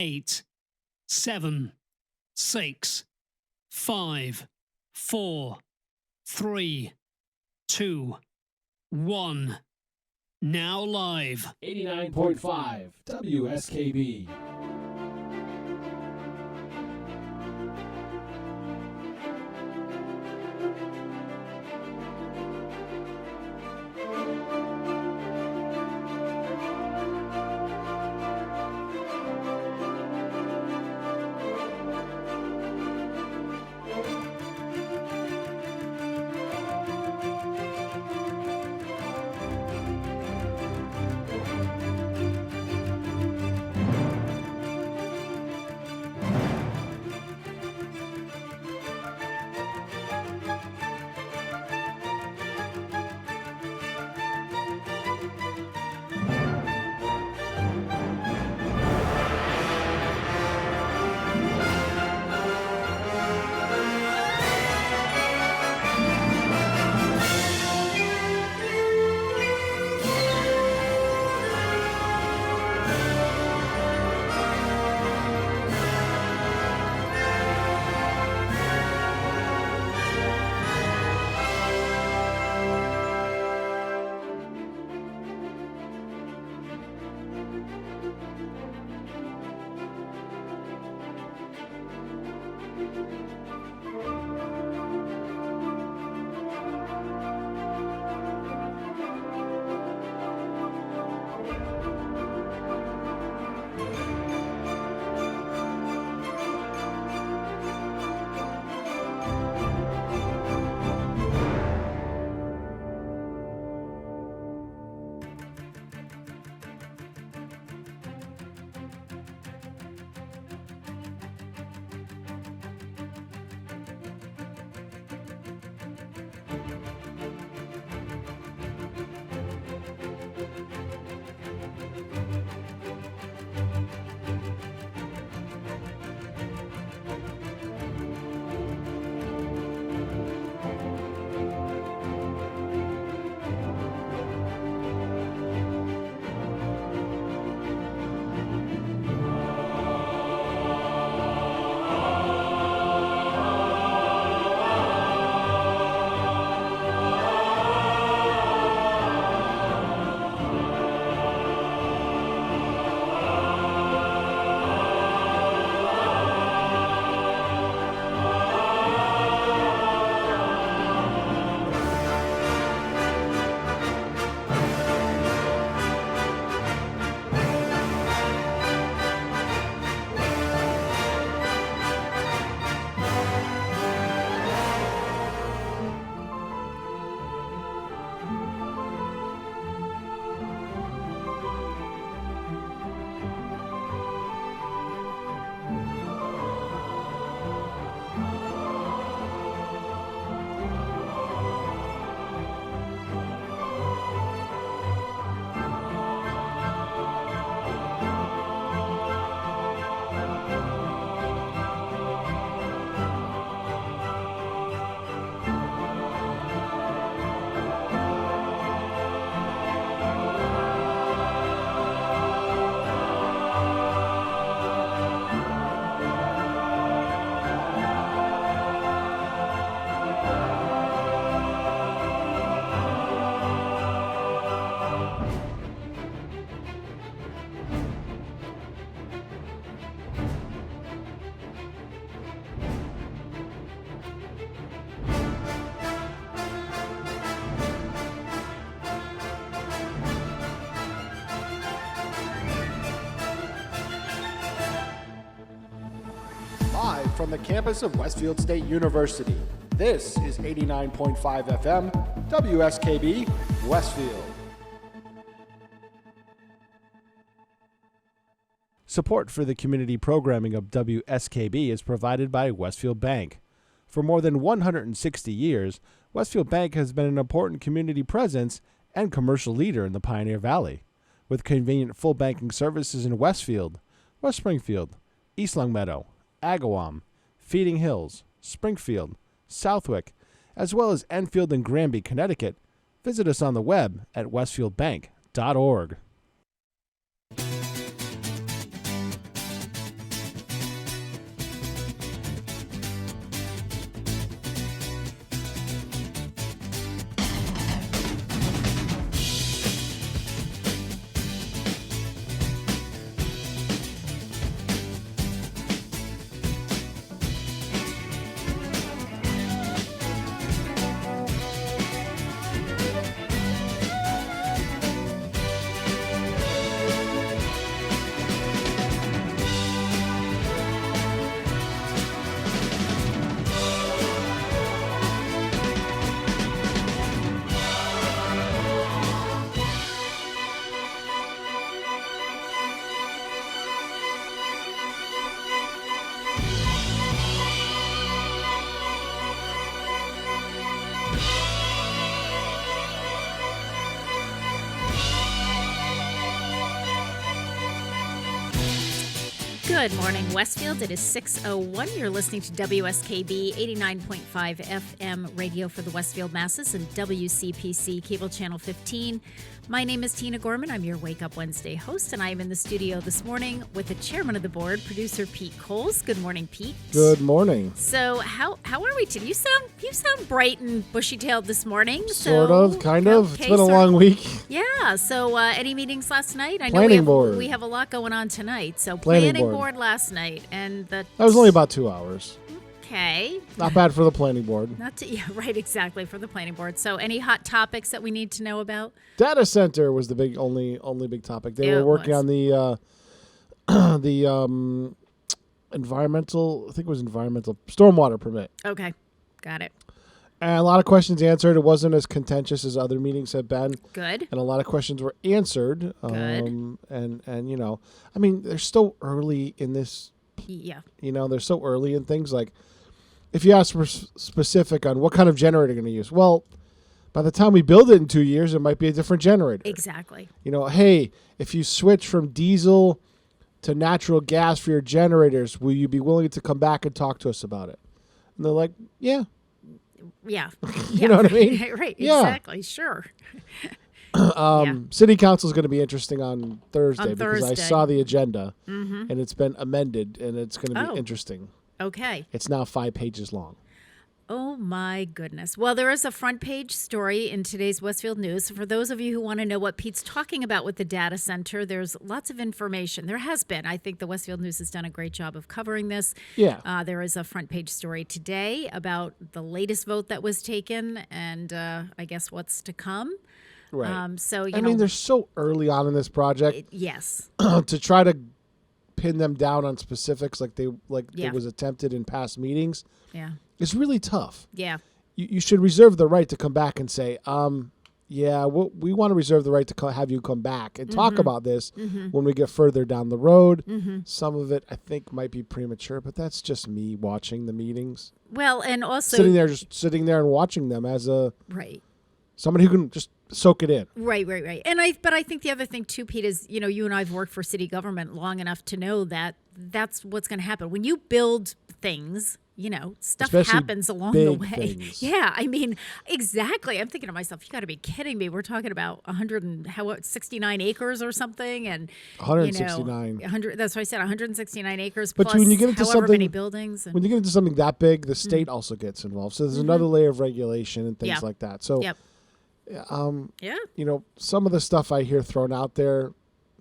8, 7, 6, 5, 4, 3, 2, 1. Now live. 89.5 WSKB. Live from the campus of Westfield State University, this is 89.5 FM, WSKB, Westfield. Support for the community programming of WSKB is provided by Westfield Bank. For more than 160 years, Westfield Bank has been an important community presence and commercial leader in the Pioneer Valley, with convenient full banking services in Westfield, West Springfield, East Longmeadow, Agawam, Feeding Hills, Springfield, Southwick, as well as Enfield and Granby, Connecticut. Visit us on the web at westfieldbank.org. Good morning, Westfield. It is 6:01. You're listening to WSKB 89.5 FM radio for the Westfield masses and WCPC cable channel 15. My name is Tina Gorman. I'm your Wake Up Wednesday host, and I am in the studio this morning with the chairman of the board, producer Pete Coles. Good morning, Pete. Good morning. So, how are we today? You sound bright and bushy-tailed this morning. Sort of, kind of. Okay, it's been a long week. Yeah. So, any meetings last night? I know Planning board. we have a lot going on tonight. So, Planning planning board board last night, and That was only about 2 hours. Okay. Not bad for the planning board. Yeah, right, exactly, for the planning board. So any hot topics that we need to know about? Data center was the only big topic. They were working on the environmental, I think it was environmental stormwater permit. Okay, got it. And a lot of questions answered. It wasn't as contentious as other meetings have been. Good. And a lot of questions were answered. Good. And you know, I mean, they're still early in this. Yeah. You know, they're so early in things. Like, if you ask for specific on what kind of generator you're going to use, well, by the time we build it in 2 years, it might be a different generator. Exactly. You know, hey, if you switch from diesel to natural gas for your generators, will you be willing to come back and talk to us about it? And they're like, yeah. Yeah. You know what I mean? Right. Yeah. Exactly. Sure. City council is going to be interesting on Thursday because I Thursday. saw the agenda and it's been amended and it's going to be interesting. Okay. It's now 5 pages long. Oh, my goodness. Well, there is a front page story in today's Westfield News. For those of you who want to know what Pete's talking about with the data center, there's lots of information. There has been. I think the Westfield News has done a great job of covering this. Yeah. There is a front page story today about the latest vote that was taken and I guess what's to come. Right. So, I mean, they're so early on in this project. Yes. To try to pin them down on specifics like Yeah. it was attempted in past meetings. Yeah. It's really tough. Yeah. You should reserve the right to come back and say, yeah, we want to reserve the right to have you come back and talk about this when we get further down the road. Some of it, I think, might be premature, but that's just me watching the meetings. Well, and also sitting there and watching them as right. somebody who can just soak it in. Right. And I think the other thing too, Pete, is, you know, you and I've worked for city government long enough to know that that's what's going to happen. When you build things, you know, stuff Especially happens along the way. things. Yeah, I mean, exactly. I'm thinking to myself, you got to be kidding me. We're talking about 169 acres or something, and 169. You know, 100. That's what I said. 169 acres. But plus when you get into however something, many buildings. And, when you get into something that big, the state also gets involved. So there's another layer of regulation and things Yeah. like that. So, yep. Yeah. you know, some of the stuff I hear thrown out there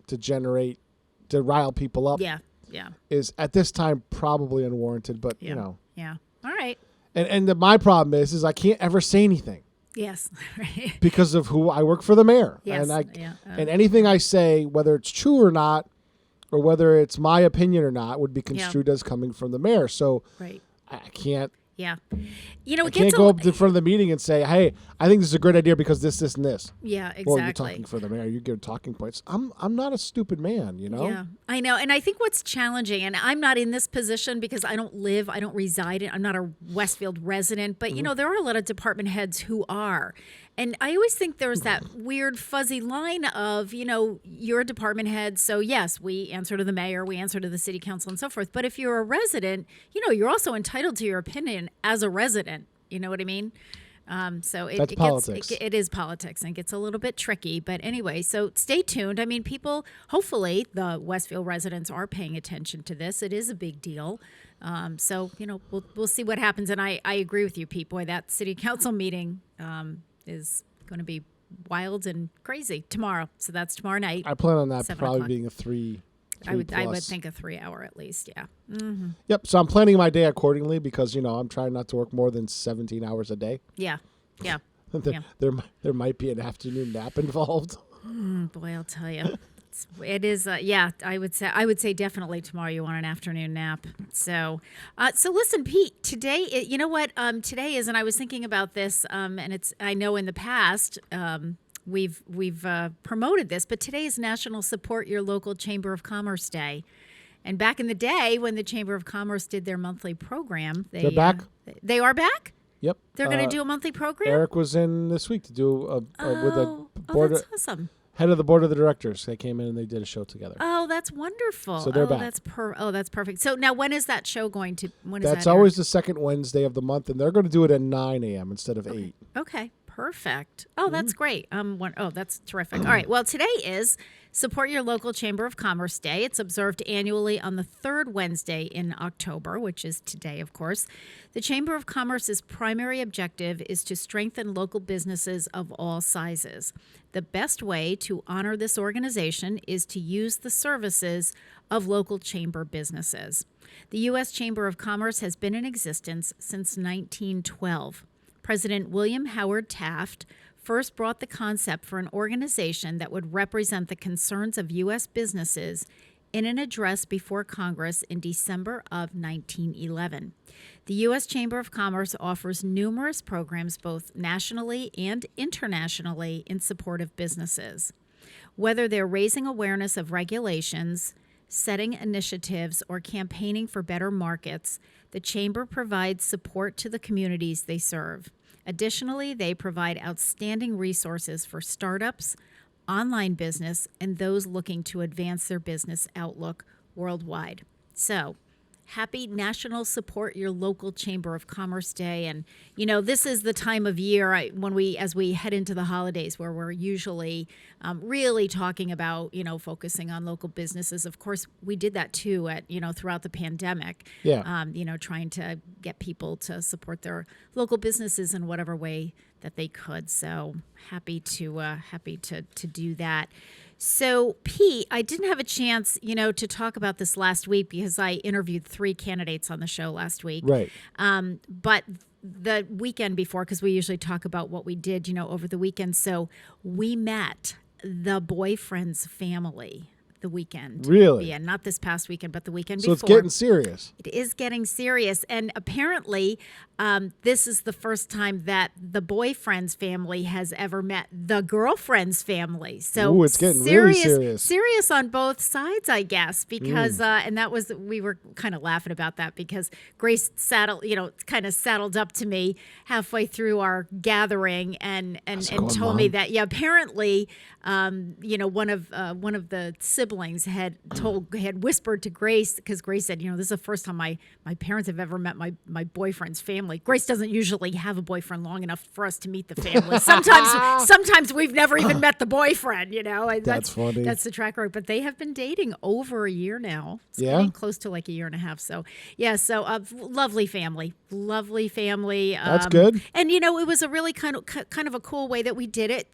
to rile people up. Yeah. Yeah. Is at this time probably unwarranted, but you know. Yeah. All right. And my problem is I can't ever say anything Yes. Right. because of who I work for the mayor. Yes. And and anything I say, whether it's true or not, or whether it's my opinion or not, would be construed as coming from the mayor. So Right. I can't. Yeah. You know, I can't go up in front of the meeting and say, "Hey, I think this is a great idea because this, and this." Yeah, exactly. Well, you're talking for the mayor. You give talking points. I'm not a stupid man, you know. Yeah, I know. And I think what's challenging, and I'm not in this position because I don't reside I'm not a Westfield resident, but you know, there are a lot of department heads who are. And I always think there's that weird fuzzy line of, you know, you're a department head. So yes, we answer to the mayor, we answer to the city council and so forth. But if you're a resident, you know, you're also entitled to your opinion as a resident. You know what I mean? So That's politics. It is politics and gets a little bit tricky. But anyway, so stay tuned. I mean, people, hopefully the Westfield residents are paying attention to this. It is a big deal. So, you know, we'll see what happens. And I agree with you, Pete. Boy, that city council meeting is going to be wild and crazy tomorrow. So that's tomorrow night. I plan on that 7 probably o'clock. being a 3 I would plus. think a 3 hour at least. Yeah. Yep. So I'm planning my day accordingly because, you know, I'm trying not to work more than 17 hours a day. Yeah. Yeah. There might be an afternoon nap involved. Boy, I'll tell you. It is, yeah. I would say definitely tomorrow you want an afternoon nap. So listen, Pete. Today, you know what? Today is, and I was thinking about this, and it's. I know in the past, we've promoted this, but today is National Support Your Local Chamber of Commerce Day. And back in the day, when the Chamber of Commerce did their monthly program, They're back. They are back. Yep. They're going to do a monthly program. Eric was in this week to do with a board. That's awesome. Head of the board of the directors. They came in and they did a show together. Oh, that's wonderful. So they're back. That's perfect. So now when is that show going to That's always the second Wednesday of the month, and they're going to do it at 9 a.m. instead of 8. Okay, perfect. Oh, that's great. That's terrific. All right. Well, today is Support Your Local Chamber of Commerce Day. It's observed annually on the third Wednesday in October, which is today, of course. The Chamber of Commerce's primary objective is to strengthen local businesses of all sizes. The best way to honor this organization is to use the services of local chamber businesses. The U.S. Chamber of Commerce has been in existence since 1912. President William Howard Taft first brought the concept for an organization that would represent the concerns of U.S. businesses in an address before Congress in December of 1911. The U.S. Chamber of Commerce offers numerous programs both nationally and internationally in support of businesses. Whether they're raising awareness of regulations, setting initiatives, or campaigning for better markets, the Chamber provides support to the communities they serve. Additionally, they provide outstanding resources for startups, online business, and those looking to advance their business outlook worldwide. So, happy National Support Your Local Chamber of Commerce Day. And, this is the time of year as we head into the holidays where we're usually really talking about, focusing on local businesses. Of course, we did that too throughout the pandemic. Yeah. Trying to get people to support their local businesses in whatever way that they could. So happy to do that. So, Pete, I didn't have a chance, to talk about this last week because I interviewed 3 candidates on the show last week. Right. But the weekend before, because we usually talk about what we did, over the weekend. So we met the boyfriend's family the weekend. Really? Yeah, not this past weekend, but the weekend So before. it's getting serious. It is getting serious. And apparently, this is the first time that the boyfriend's family has ever met the girlfriend's family. So Ooh, it's getting really serious. Serious on both sides, I guess, because, and we were kind of laughing about that because Grace kind of saddled up to me halfway through our gathering and told me that, apparently, one of the siblings had whispered to Grace, because Grace said, this is the first time my parents have ever met my boyfriend's family. Grace doesn't usually have a boyfriend long enough for us to meet the family. Sometimes we've never even met the boyfriend, and that's funny. That's the track record. But they have been dating over a year now. It's Yeah? getting close to like a year and a half. So, lovely family. Lovely family. That's good. And, it was a really kind of a cool way that we did it.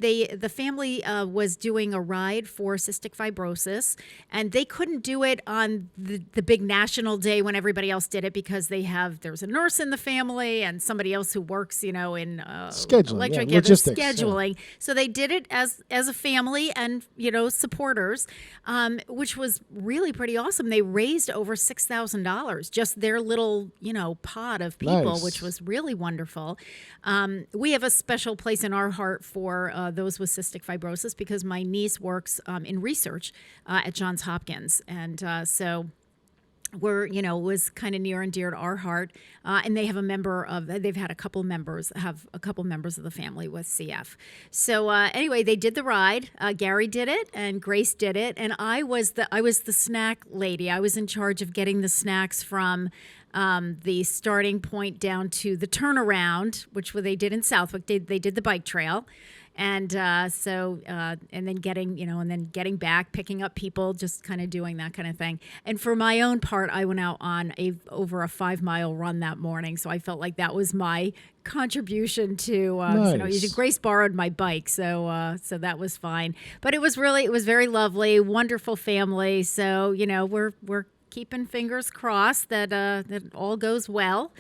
The family was doing a ride for cystic fibrosis, and they couldn't do it on the big national day when everybody else did it because there's a nurse in the family and somebody else who works, in scheduling, logistics, yeah. scheduling. So they did it as a family and supporters, which was really pretty awesome. They raised over $6,000, just their little pod of people, Nice. which was really wonderful. We have a special place in our heart for those with cystic fibrosis because my niece works in research at Johns Hopkins. And so it was kind of near and dear to our heart. And they've had a couple members of the family with CF. So anyway, they did the ride. Gary did it and Grace did it. And I was the snack lady. I was in charge of getting the snacks from the starting point down to the turnaround, which they did in Southwick. They did the bike trail. And and then getting back, picking up people, just kind of doing that kind of thing. And for my own part, I went out on over a 5-mile run that morning. So I felt like that was my contribution to, Nice. Grace borrowed my bike. So that was fine. But it was very lovely, wonderful family. So, we're keeping fingers crossed that all goes well.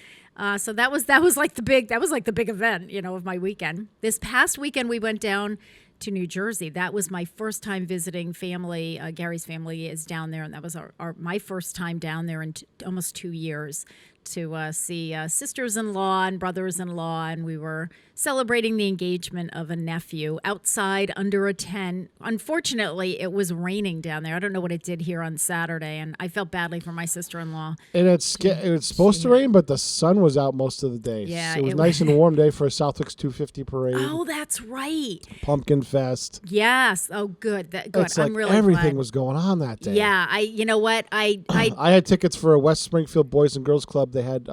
So that was like the big event, of my weekend. This past weekend, we went down to New Jersey. That was my first time visiting family. Gary's family is down there, and that was my first time down there in almost 2 years to see sisters-in-law and brothers-in-law, and we were celebrating the engagement of a nephew outside under a tent. Unfortunately, it was raining down there. I don't know what it did here on Saturday, and I felt badly for my sister-in-law. And it was supposed to rain, but the sun was out most of the day. Yeah, so it was nice and warm day for a Southwick's 250 parade. Oh, that's right. Pumpkin Fest. Yes. Oh, good. Good. It's like I'm really everything glad. was going on that day. Yeah. You know what? I had tickets for a West Springfield Boys and Girls Club. They had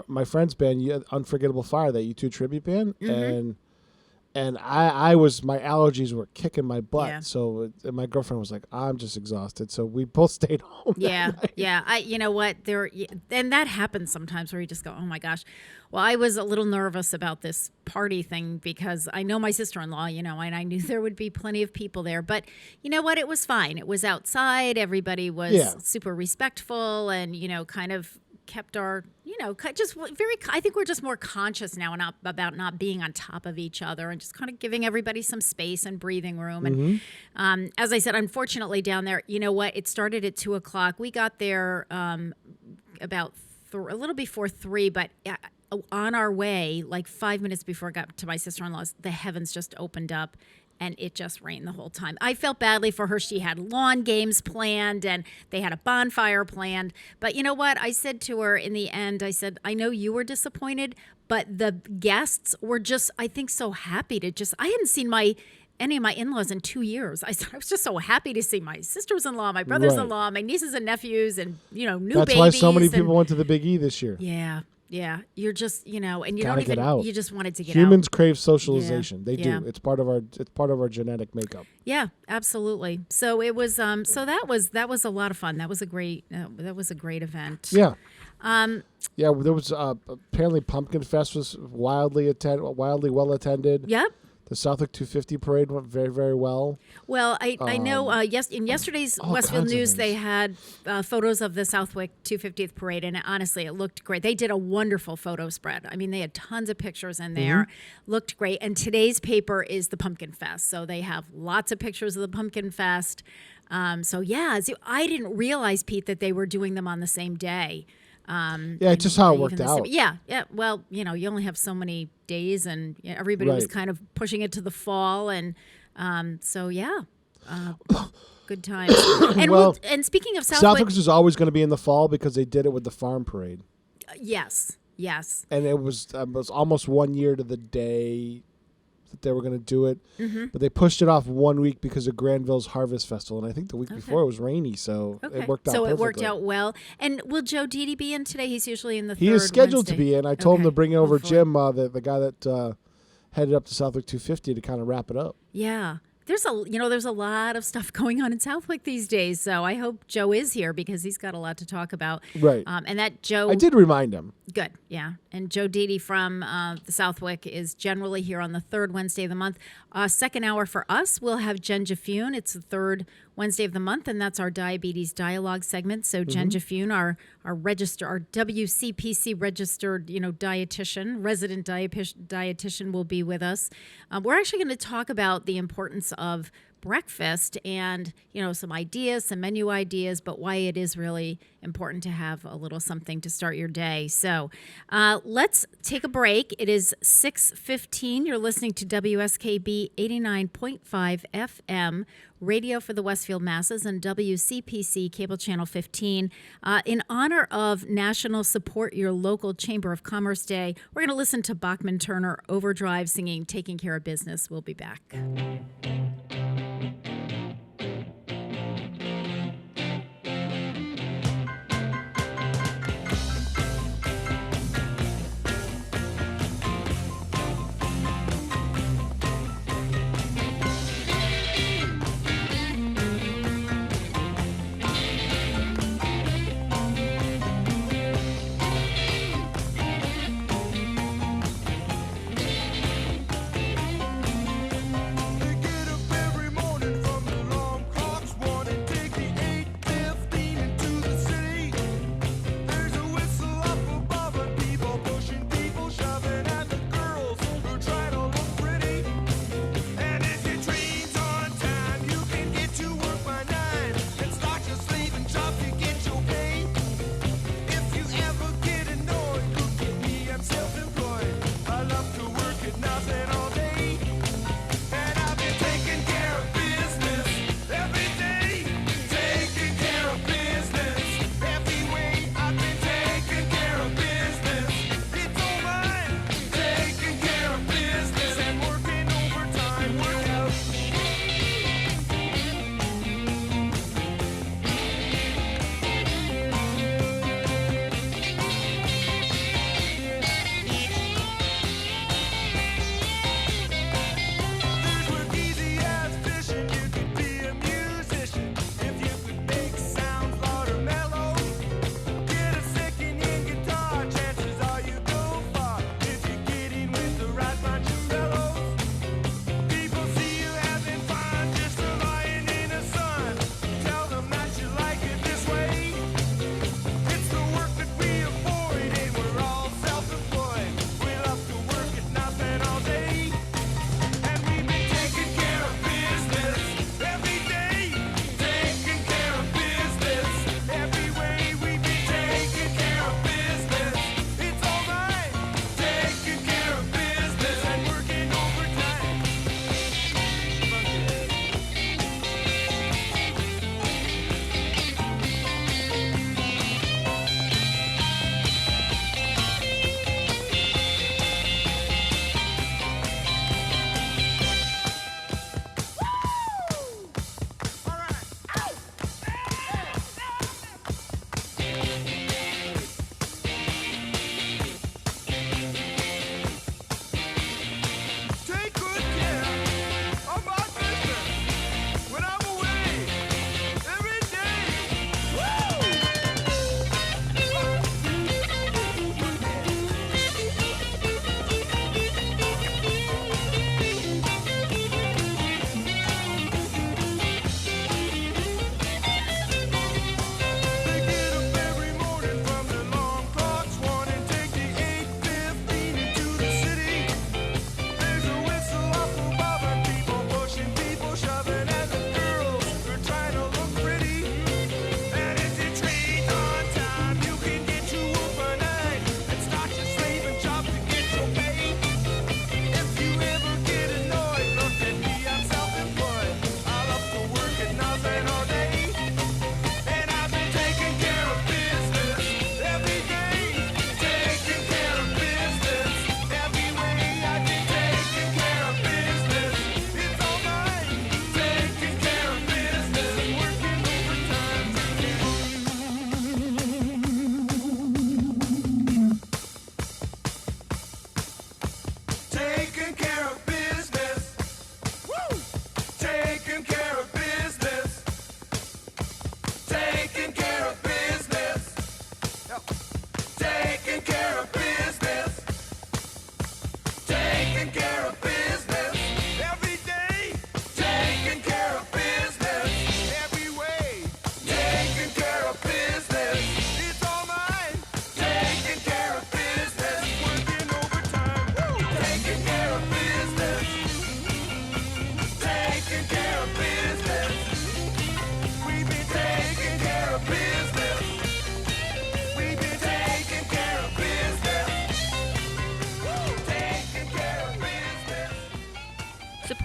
my friend's band, Unforgettable Fire, that U2 tribute band, and I was, my allergies were kicking my butt. Yeah. So my girlfriend was like, I'm just exhausted. So we both stayed home. Yeah, yeah. You know what? And that happens sometimes where you just go, oh my gosh. Well, I was a little nervous about this party thing because I know my sister-in-law, and I knew there would be plenty of people there. But you know what? It was fine. It was outside. Everybody was super respectful and, kind of kept our, just very, I think we're just more conscious now about not being on top of each other and just kind of giving everybody some space and breathing room. And as I said, unfortunately down there, you know what? It started at 2:00. We got there about a little before 3, but on our way, like 5 minutes before I got to my sister-in-law's, the heavens just opened up. And it just rained the whole time. I felt badly for her. She had lawn games planned and they had a bonfire planned. But you know what? I said to her in the end, I said, I know you were disappointed, but the guests were just, I think, so happy I hadn't seen any of my in-laws in 2 years. I was just so happy to see my sisters-in-law, my brothers-in-law, my nieces and nephews, and, new babies. That's why so many people went to the Big E this year. Yeah. Yeah, you're just, and you Gotta don't get even, out. you just wanted to get out. Humans crave socialization. Yeah. They do. It's part of our genetic makeup. Yeah, absolutely. So it was, so that was a lot of fun. That was a great event. Yeah. There was apparently Pumpkin Fest was wildly well attended. Yep. The Southwick 250 parade went very, very well. Well, I know in yesterday's Westfield News, they had photos of the Southwick 250th parade, and honestly, it looked great. They did a wonderful photo spread. I mean, they had tons of pictures in there. Looked great. And today's paper is the Pumpkin Fest, so they have lots of pictures of the Pumpkin Fest. So I didn't realize, Pete, that they were doing them on the same day. It's just how it worked out. Yeah. Well, you only have so many days, and everybody was kind of pushing it to the fall, and good times. And and speaking of Southwick is always going to be in the fall because they did it with the farm parade. Yes. And it was almost 1 year to the day that they were going to do it, but they pushed it off 1 week because of Granville's Harvest Festival, and I think the week before it was rainy, so it worked out. So perfectly. It worked out well. And will Joe Didi be in today? He's usually in the He third is scheduled Wednesday. to be in. I told him to bring over Hopefully. Jim, the guy that headed up to Southwick 250 to kind of wrap it up. Yeah. There's a lot of stuff going on in Southwick these days, so I hope Joe is here because he's got a lot to talk about. Right. And that Joe... I did remind him. Good, yeah. And Joe Didi from the Southwick is generally here on the third Wednesday of the month. Second hour for us, we'll have Jen Jafune. It's the third Wednesday of the month, and that's our Diabetes Dialogue segment. So Jen Jafune, our WCPC registered, dietitian, resident dietitian will be with us. We're actually going to talk about the importance of breakfast and, some ideas, some menu ideas, but why it is really important to have a little something to start your day. So let's take a break. It is 6:15. You're listening to WSKB 89.5 FM, radio for the Westfield masses, and WCPC cable channel 15. In honor of National Support Your Local Chamber of Commerce Day, we're going to listen to Bachman Turner Overdrive singing Taking Care of Business. We'll be back. Pick it up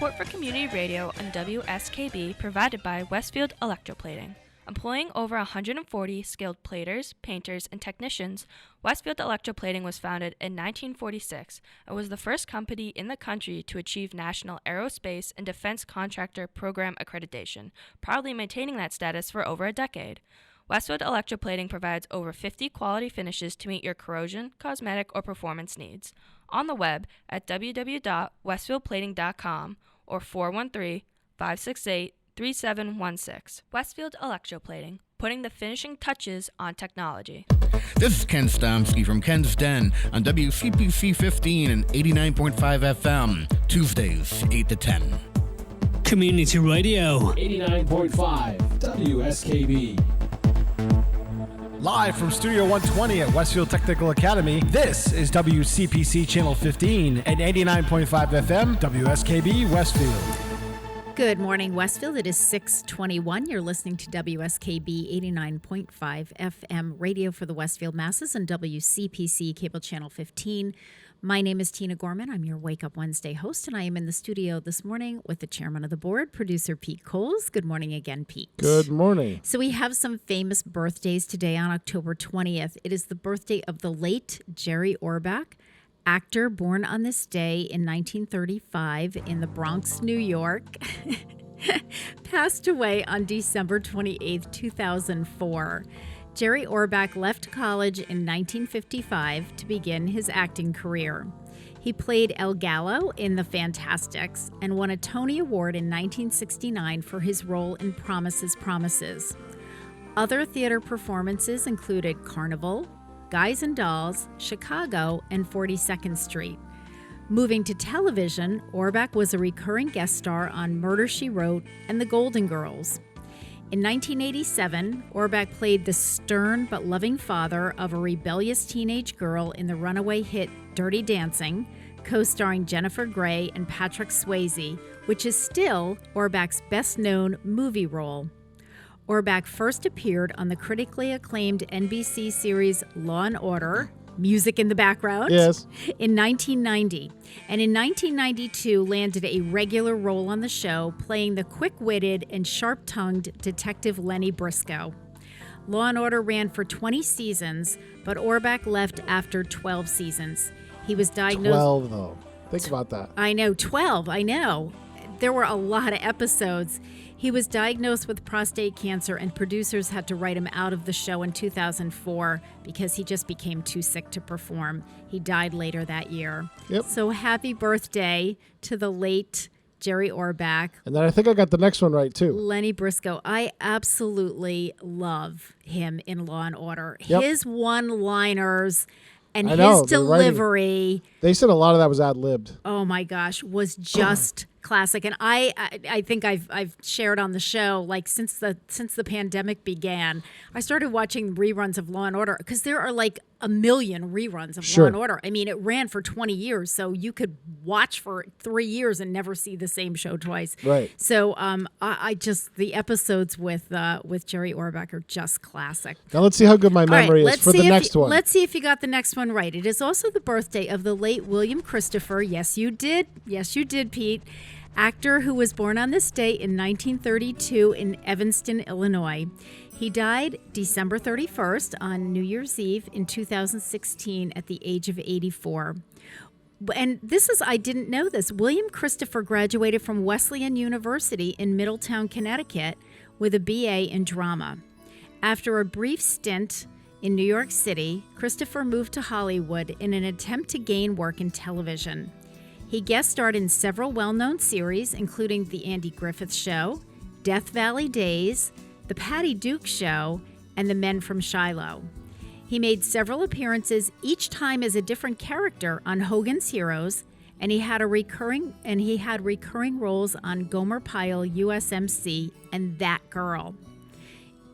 Support for community radio on WSKB provided by Westfield Electroplating. Employing over 140 skilled platers, painters, and technicians, Westfield Electroplating was founded in 1946 and was the first company in the country to achieve National Aerospace and Defense Contractor Program accreditation, proudly maintaining that status for over a decade. Westfield Electroplating provides over 50 quality finishes to meet your corrosion, cosmetic, or performance needs. On the web at www.westfieldplating.com or 413-568-3716. Westfield Electroplating, putting the finishing touches on technology. This is Ken Stomsky from Ken's Den on WCPC 15 and 89.5 FM, Tuesdays, 8 to 10. Community Radio. 89.5 WSKB. Live from Studio 120 at Westfield Technical Academy, this is WCPC Channel 15 and 89.5 FM, WSKB Westfield. Good morning, Westfield. It is 6:21. You're listening to WSKB 89.5 FM radio for the Westfield Masses and WCPC Cable Channel 15. My name is Tina Gorman. I'm your Wake Up Wednesday host, and I am in the studio this morning with the chairman of the board, producer Pete Coles. Good morning again, Pete. Good morning. So we have some famous birthdays today on October 20th. It is the birthday of the late Jerry Orbach, actor born on this day in 1935 in the Bronx, New York. Passed away on December 28th, 2004. Jerry Orbach left college in 1955 to begin his acting career. He played El Gallo in The Fantastics and won a Tony Award in 1969 for his role in Promises, Promises. Other theater performances included Carnival, Guys and Dolls, Chicago, and 42nd Street. Moving to television, Orbach was a recurring guest star on Murder, She Wrote and The Golden Girls. In 1987, Orbach played the stern but loving father of a rebellious teenage girl in the runaway hit Dirty Dancing, co-starring Jennifer Grey and Patrick Swayze, which is still Orbach's best-known movie role. Orbach first appeared on the critically acclaimed NBC series Law and Order, music in the background, Yes. in 1990, and in 1992 landed a regular role on the show, playing the quick-witted and sharp-tongued Detective Lenny Briscoe. Law and Order ran for 20 seasons, but Orbach left after 12 seasons. He was diagnosed... 12, though. Think about that. I know, 12, I know. There were a lot of episodes. He was diagnosed with prostate cancer, and producers had to write him out of the show in 2004 because he just became too sick to perform. He died later that year. Yep. So happy birthday to the late Jerry Orbach. And then I think I got the next one right, too. Lenny Briscoe. I absolutely love him in Law and Order. Yep. His one-liners and I know, his the writing. They said a lot of that was ad-libbed. Oh my gosh, was just classic. And I think I've shared on the show, like since the pandemic began, I started watching reruns of Law and Order because there are like a million reruns of Sure. Law and Order. I mean, it ran for 20 years, so you could watch for 3 years and never see the same show twice. Right. So I just the episodes with Jerry Orbach are just classic. Now let's see how good my All right, memory is let's for the see if next one. Let's see if you got the next one right. It is also the birthday of the late William Christopher. Yes, you did. Yes, you did, Pete. Actor who was born on this day in 1932 in Evanston, Illinois. He died December 31st on New Year's Eve in 2016 at the age of 84. And I didn't know this. William Christopher graduated from Wesleyan University in Middletown, Connecticut with a BA in drama. After a brief stint in New York City, Christopher moved to Hollywood in an attempt to gain work in television. He guest starred in several well-known series, including The Andy Griffith Show, Death Valley Days, The Patty Duke Show, and The Men from Shiloh. He made several appearances, each time as a different character on Hogan's Heroes, and he had recurring roles on Gomer Pyle, USMC, and That Girl.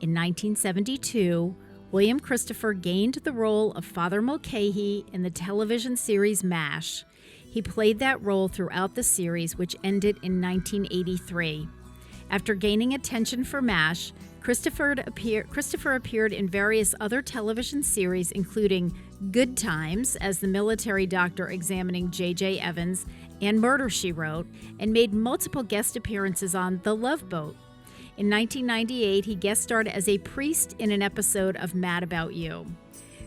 In 1972, William Christopher gained the role of Father Mulcahy in the television series MASH. He played that role throughout the series, which ended in 1983. After gaining attention for MASH, Christopher appeared in various other television series, including Good Times as the military doctor examining J.J. Evans and Murder, She Wrote, and made multiple guest appearances on The Love Boat. In 1998, he guest starred as a priest in an episode of Mad About You.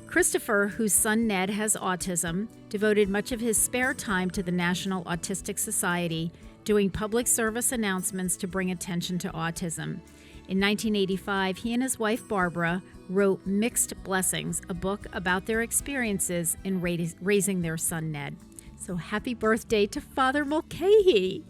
Christopher, whose son Ned has autism, devoted much of his spare time to the National Autistic Society, doing public service announcements to bring attention to autism. In 1985, he and his wife Barbara wrote Mixed Blessings, a book about their experiences in raising their son Ned. So happy birthday to Father Mulcahy.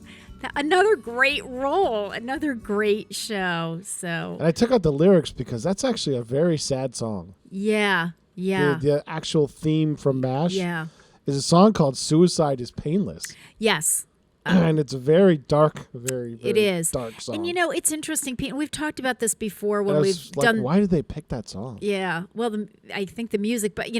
Another great role, another great show. So, And I took out the lyrics because that's actually a very sad song. Yeah. The actual theme from MASH is a song called Suicide is Painless. Yes. And it's a very dark, very it is. dark song. And it's interesting, Pete, and we've talked about this before when and I we've was like, done. Why did they pick that song? Yeah. Well, I think the music, but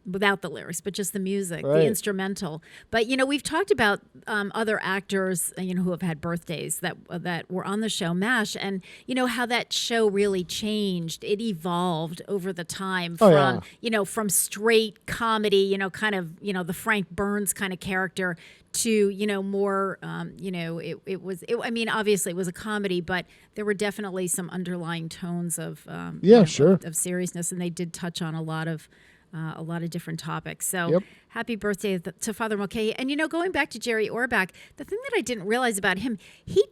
without the lyrics, but just the music, Right. the instrumental. But we've talked about other actors, who have had birthdays that were on the show MASH, and how that show really changed. It evolved over the time from from straight comedy, kind of the Frank Burns kind of character to more obviously it was a comedy, but there were definitely some underlying tones of of seriousness, and they did touch on a lot of different topics. So happy birthday to Father Mulcahy. And going back to Jerry Orbach, the thing that I didn't realize about him, he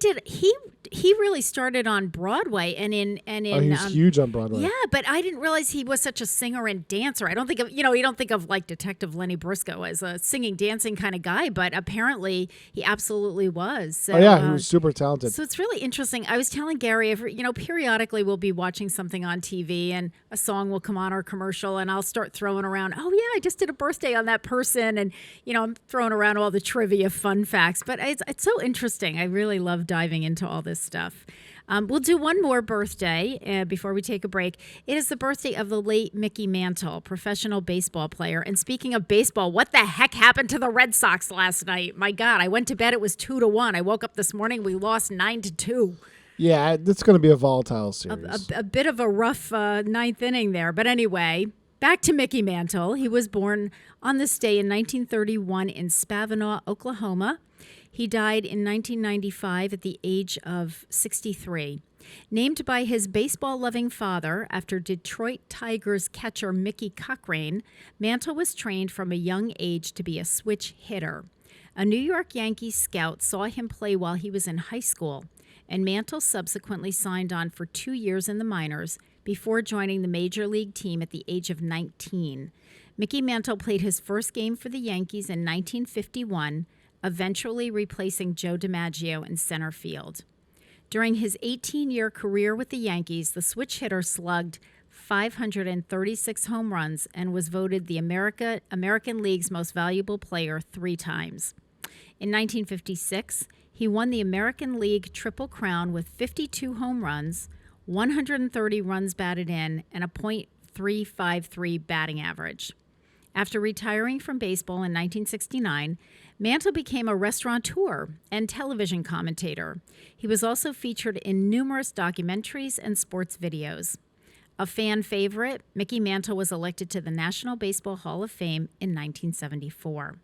really started on Broadway and in he was huge on Broadway. Yeah, but I didn't realize he was such a singer and dancer. I don't think of you don't think of like Detective Lenny Briscoe as a singing, dancing kind of guy, but apparently he absolutely was. So, he was super talented. So it's really interesting. I was telling Gary, periodically we'll be watching something on TV and a song will come on or commercial, and I'll start throwing around, oh yeah, I just did a birthday on that person, and I'm throwing around all the trivia fun facts. But it's so interesting. I really love diving into all this stuff. We'll do one more birthday before we take a break. It is the birthday of the late Mickey Mantle, professional baseball player. And speaking of baseball, what the heck happened to the Red Sox last night? My God, I went to bed, it was 2-1. I woke up this morning, we lost 9-2. Yeah, it's going to be a volatile series. A bit of a rough ninth inning there. But anyway, back to Mickey Mantle. He was born on this day in 1931 in Spavinaw, Oklahoma. He died in 1995 at the age of 63. Named by his baseball-loving father after Detroit Tigers catcher Mickey Cochrane, Mantle was trained from a young age to be a switch hitter. A New York Yankees scout saw him play while he was in high school, and Mantle subsequently signed on for 2 years in the minors before joining the major league team at the age of 19. Mickey Mantle played his first game for the Yankees in 1951, eventually replacing Joe DiMaggio in center field. During his 18-year career with the Yankees, the switch hitter slugged 536 home runs and was voted the American League's most valuable player 3 times. In 1956, he won the American League Triple Crown with 52 home runs, 130 runs batted in, and a .353 batting average. After retiring from baseball in 1969, Mantle became a restaurateur and television commentator. He was also featured in numerous documentaries and sports videos. A fan favorite, Mickey Mantle was elected to the National Baseball Hall of Fame in 1974.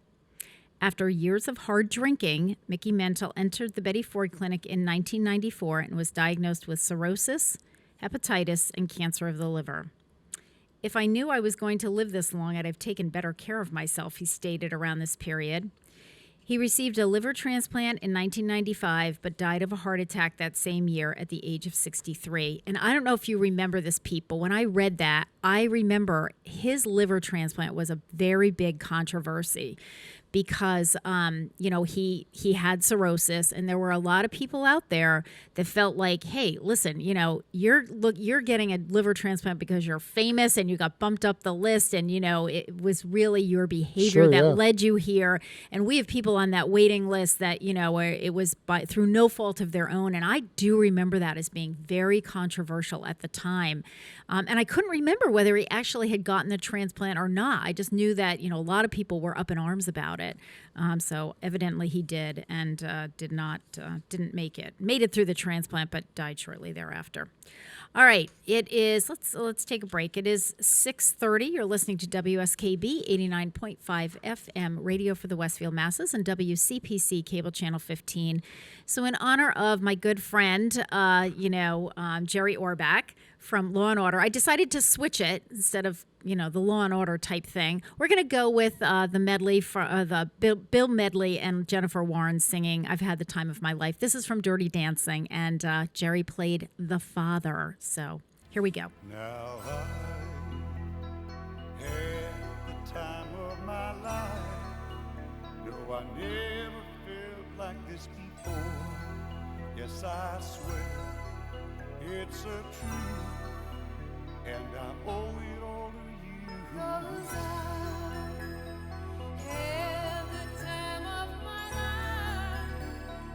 After years of hard drinking, Mickey Mantle entered the Betty Ford Clinic in 1994 and was diagnosed with cirrhosis, hepatitis, and cancer of the liver. If I knew I was going to live this long, I'd have taken better care of myself, he stated around this period. He received a liver transplant in 1995, but died of a heart attack that same year at the age of 63. And I don't know if you remember this, Pete, but when I read that, I remember his liver transplant was a very big controversy because, he had cirrhosis, and there were a lot of people out there that felt like, hey, listen, you're getting a liver transplant because you're famous and you got bumped up the list, and it was really your behavior led you here. And we have people on that waiting list that where it was through no fault of their own. And I do remember that as being very controversial at the time. And I couldn't remember whether he actually had gotten the transplant or not. I just knew that a lot of people were up in arms about it. it. So evidently he did, and didn't make it. Made it through the transplant, but died shortly thereafter. All right, it is. Let's take a break. It is 6:30. You're listening to WSKB 89.5 FM radio for the Westfield masses and WCPC cable channel 15. So in honor of my good friend, Jerry Orbach from Law and Order, I decided to switch it instead of the Law and Order type thing. We're going to go with the medley for the Bill Medley and Jennifer Warren singing "I've Had the Time of My Life." This is from Dirty Dancing, and Jerry played the father. So here we go. Now I had the time of my life. No, I never felt like this before. Yes, I swear it's a truth, and I owe it all to you. 'Cause I had the time of my life,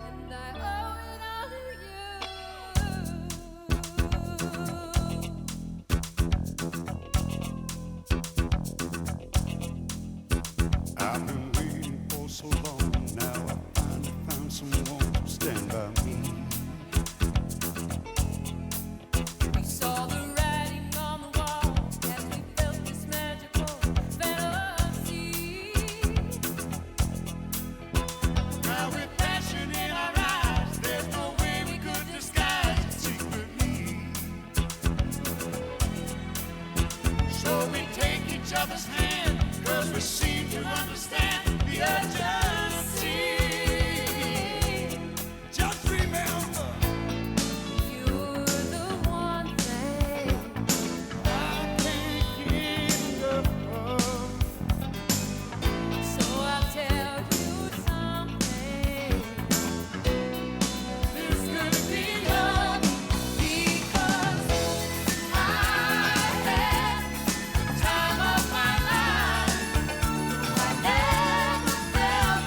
and I owe it all to you. I've been waiting for so long. Now I finally found someone to stand by me. We saw the writing on the wall as we felt this magical fantasy. Now with passion in our eyes, there's no way we could disguise it secretly. So we take each other's hand, 'cause we seem to understand the urgency. Just remember, you're the one thing I can't get enough of. So I'll tell you something. There's gonna be love, because I had the time of my life. I never felt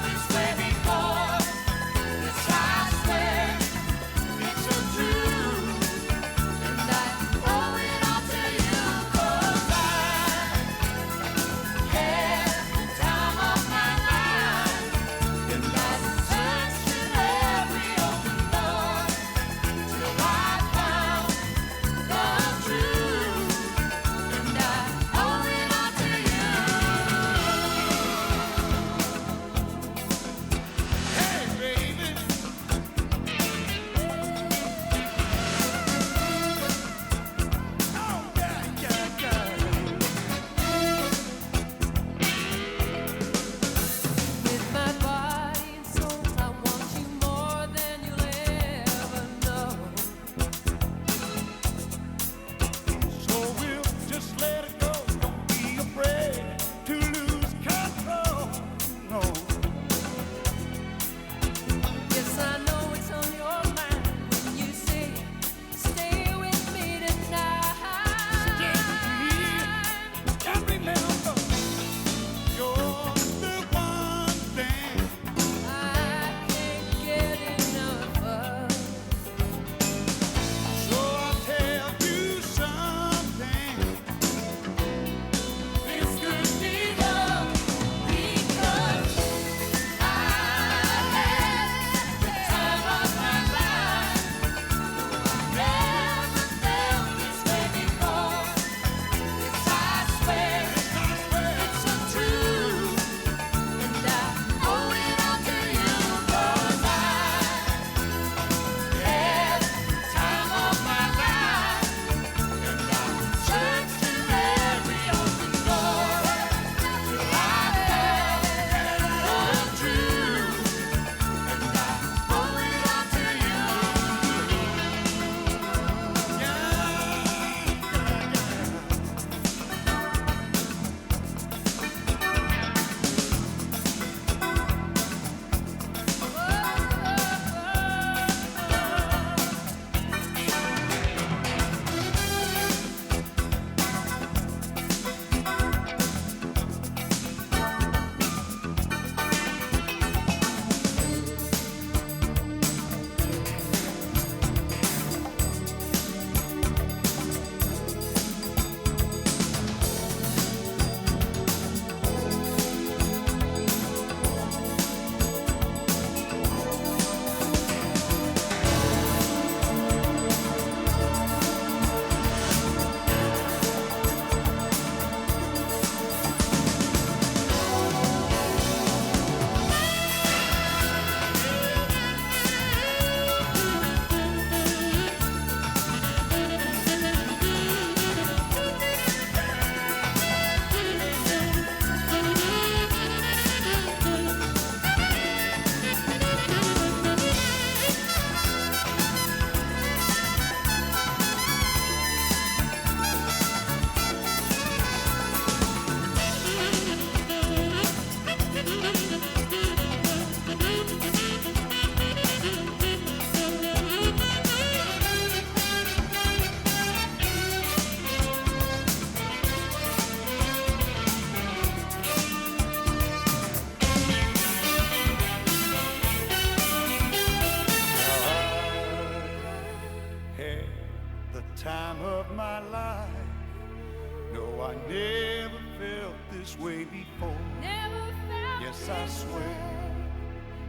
I never felt this way before. Yes, I swear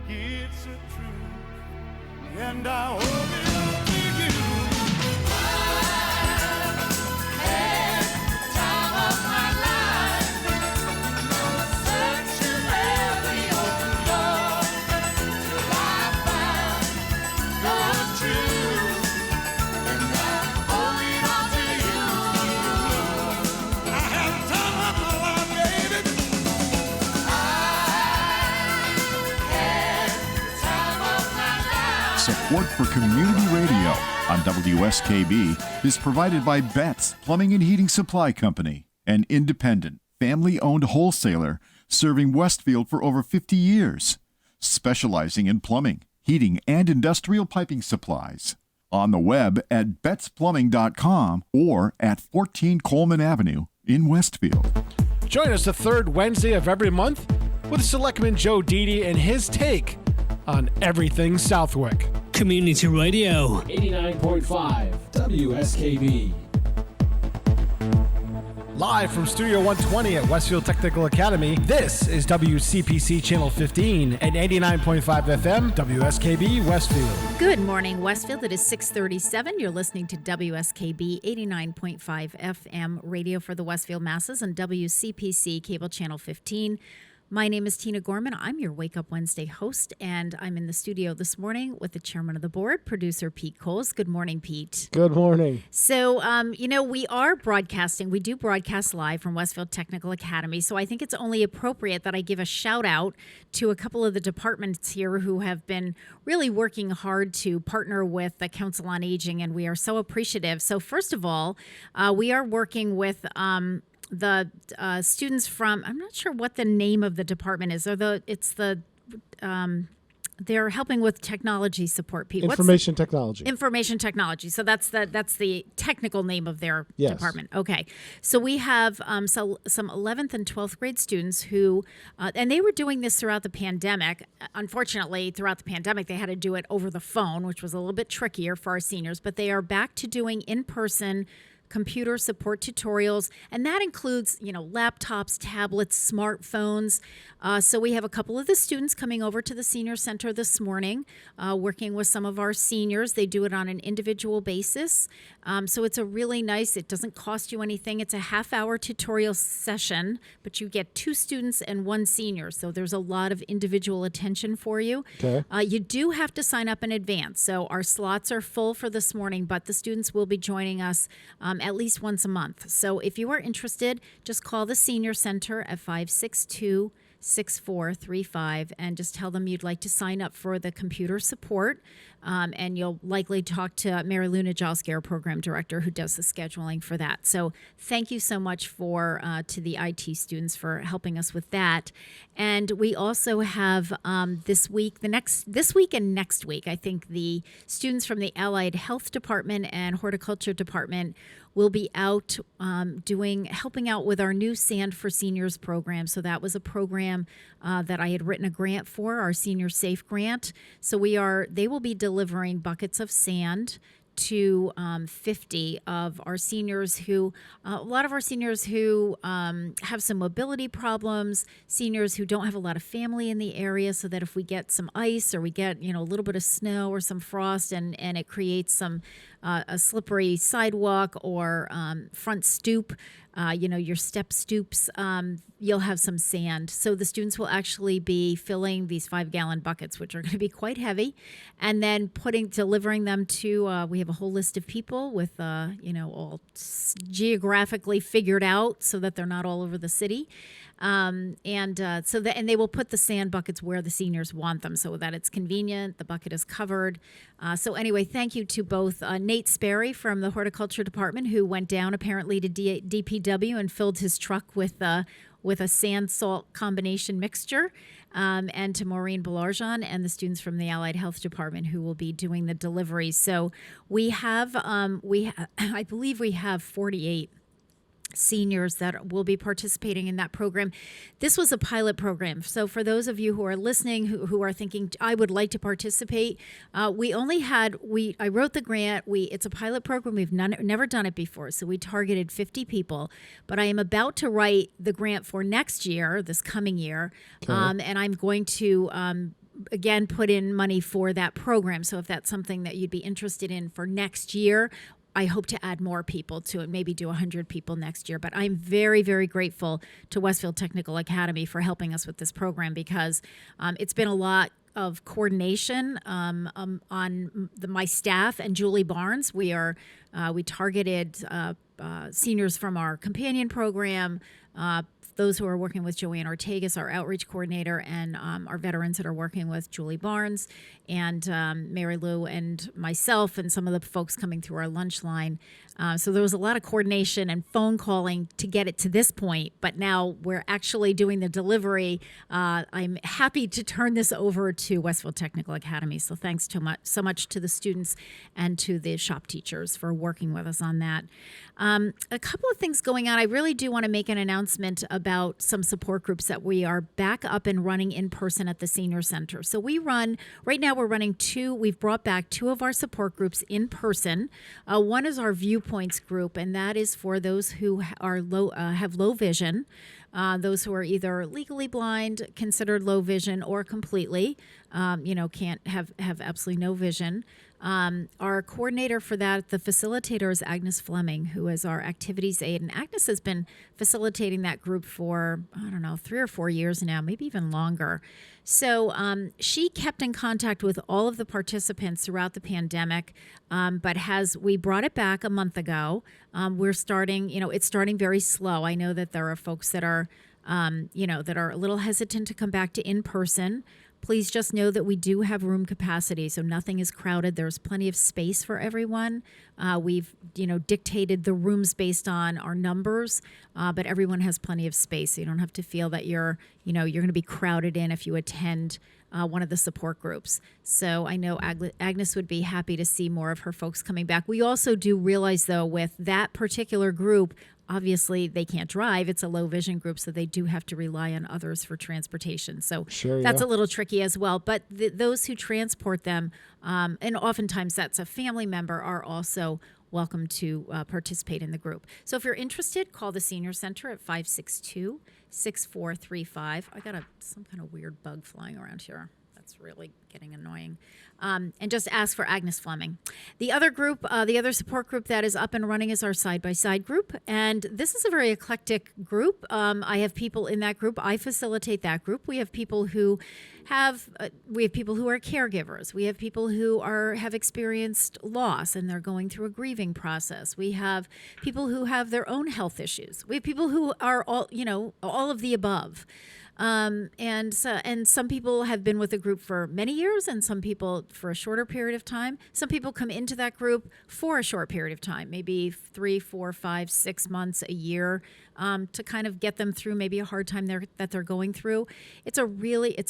it's a truth, and I owe it all to you. I had the time of my life, searching every open door till I found the truth, and I owe it all to you. I had the time of my life, baby. Support for community radio on WSKB is provided by Betts Plumbing and Heating Supply Company, an independent, family-owned wholesaler serving Westfield for over 50 years, specializing in plumbing, heating, and industrial piping supplies. On the web at bettsplumbing.com or at 14 Coleman Avenue in Westfield. Join us the third Wednesday of every month with Selectman Joe Didi and his take on everything Southwick. Community Radio. 89.5 WSKB. Live from Studio 120 at Westfield Technical Academy, this is WCPC Channel 15 and 89.5 FM, WSKB Westfield. Good morning, Westfield. It is 6:37. You're listening to WSKB 89.5 FM radio for the Westfield masses and WCPC Cable Channel 15. My name is Tina Gorman. I'm your Wake Up Wednesday host, and I'm in the studio this morning with the chairman of the board, producer Pete Coles. Good morning, Pete. Good morning. So, we are broadcasting. We do broadcast live from Westfield Technical Academy, so I think it's only appropriate that I give a shout out to a couple of the departments here who have been really working hard to partner with the Council on Aging, and we are so appreciative. So, first of all, we are working with the students from, I'm not sure what the name of the department is, they're helping with technology support, Pete. Information technology. Information technology. So that's the technical name of their Yes. department. Okay. So we have some 11th and 12th grade students who, and they were doing this throughout the pandemic. Unfortunately, throughout the pandemic, they had to do it over the phone, which was a little bit trickier for our seniors, but they are back to doing in-person computer support tutorials, and that includes, laptops, tablets, smartphones. So we have a couple of the students coming over to the senior center this morning, working with some of our seniors. They do it on an individual basis. So it's a really nice, it doesn't cost you anything. It's a half-hour tutorial session, but you get 2 students and 1 senior. So there's a lot of individual attention for you. Okay. You do have to sign up in advance. So our slots are full for this morning, but the students will be joining us at least once a month. So if you are interested, just call the Senior Center at 562-6435 and just tell them you'd like to sign up for the computer support. And you'll likely talk to Mary Luna Jalski, our program director, who does the scheduling for that. So thank you so much to the IT students for helping us with that. And we also have this week and next week, I think the students from the Allied Health Department and Horticulture Department will be out helping out with our new Sand for Seniors program. So that was a program that I had written a grant for, our Senior Safe grant. So they will be delivering buckets of sand to 50 of our seniors a lot of our seniors who have some mobility problems, seniors who don't have a lot of family in the area, so that if we get some ice or we get, a little bit of snow or some frost and it creates some a slippery sidewalk or front stoop, your step stoops, you'll have some sand. So the students will actually be filling these 5-gallon buckets, which are going to be quite heavy, and then delivering them to, we have a whole list of people with, all geographically figured out so that they're not all over the city. And they will put the sand buckets where the seniors want them so that it's convenient. The bucket is covered. So anyway, thank you to both Nate Sperry from the Horticulture Department, who went down apparently to DPW and filled his truck with a sand salt combination mixture, and to Maureen Belarjan and the students from the Allied Health Department who will be doing the deliveries. So we have, I believe we have 48 seniors that will be participating in that program. This was a pilot program. So for those of you who are listening, who are thinking, I would like to participate, I wrote the grant. It's a pilot program. We've never done it before. So we targeted 50 people, but I am about to write the grant for next year, this coming year. And I'm going to, again, put in money for that program. So if that's something that you'd be interested in for next year, I hope to add more people to it, maybe do 100 people next year. But I'm very, very grateful to Westfield Technical Academy for helping us with this program, because it's been a lot of coordination on my staff and Julie Barnes. We targeted seniors from our companion program, those who are working with Joanne Ortegas, our outreach coordinator, and our veterans that are working with Julie Barnes and Mary Lou and myself and some of the folks coming through our lunch line. So there was a lot of coordination and phone calling to get it to this point, but now we're actually doing the delivery. I'm happy to turn this over to Westfield Technical Academy. So thanks so much to the students and to the shop teachers for working with us on that. A couple of things going on. I really do want to make an announcement about some support groups that we are back up and running in person at the Senior Center. So right now we're running we've brought back 2 of our support groups in person. One is our Viewpoints group, and that is for those who have low vision, those who are either legally blind, considered low vision, or completely, can't have absolutely no vision. Our coordinator for that, the facilitator, is Agnes Fleming, who is our activities aide. And Agnes has been facilitating that group for, 3 or 4 years now, maybe even longer. So she kept in contact with all of the participants throughout the pandemic, but we brought it back a month ago. We're starting, it's starting very slow. I know that there are folks that are, that are a little hesitant to come back to in-person. Please just know that we do have room capacity, so nothing is crowded. There's plenty of space for everyone. We've, dictated the rooms based on our numbers, but everyone has plenty of space. So you don't have to feel that you're going to be crowded in if you attend one of the support groups. So I know Agnes would be happy to see more of her folks coming back. We also do realize, though, with that particular group, obviously they can't drive. It's a low vision group, so they do have to rely on others for transportation. So that's a little tricky as well. But those who transport them, and oftentimes that's a family member, are also welcome to participate in the group. So if you're interested, call the Senior Center at 562-6435. I got some kind of weird bug flying around here. That's really getting annoying. And just ask for Agnes Fleming. The other group, the other support group that is up and running is our side-by-side group. And this is a very eclectic group. I have people in that group. I facilitate that group. We have people who are caregivers. We have people who have experienced loss and they're going through a grieving process. We have people who have their own health issues. We have people who are all of the above. And some people have been with the group for many years, and some people for a shorter period of time. Some people come into that group for a short period of time, maybe 3, 4, 5, 6 months, a year, to kind of get them through maybe a hard time that they're going through. It's a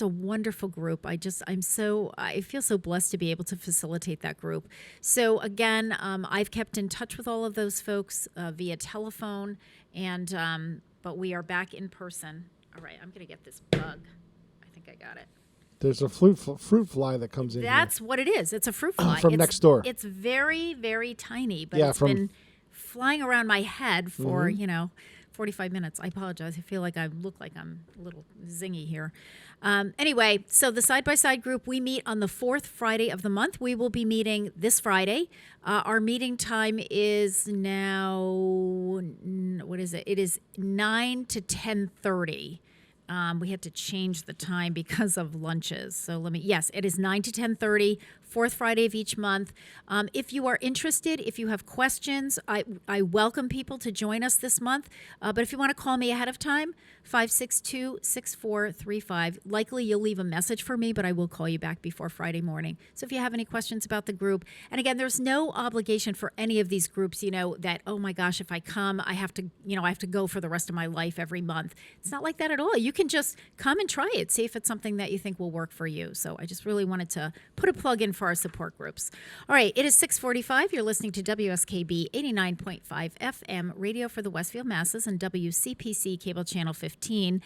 wonderful group. I feel so blessed to be able to facilitate that group. So again, I've kept in touch with all of those folks via telephone, but we are back in person. All right, I'm going to get this bug. I think I got it. There's a fruit fly that comes in. That's what it is. It's a fruit fly. From next door. It's very, very tiny, but it's been flying around my head for, 45 minutes. I apologize. I feel like I look like I'm a little zingy here. Anyway, so the side-by-side group, we meet on the 4th Friday of the month. We will be meeting this Friday. Our meeting time is now, what is it? It is 9 to 10:30. We had to change the time because of lunches. So yes, it is 9 to 10:30, 4th Friday of each month. If you are interested, if you have questions, I welcome people to join us this month. But if you want to call me ahead of time, 562-6435. Likely you'll leave a message for me, but I will call you back before Friday morning. So if you have any questions about the group, and again, there's no obligation for any of these groups, that, oh my gosh, if I come, I have to go for the rest of my life every month. It's not like that at all. You can just come and try it, see if it's something that you think will work for you. So I just really wanted to put a plug in for our support groups. All right, it is 6:45. You're listening to WSKB 89.5 FM radio for the Westfield masses and WCPC cable channel 15.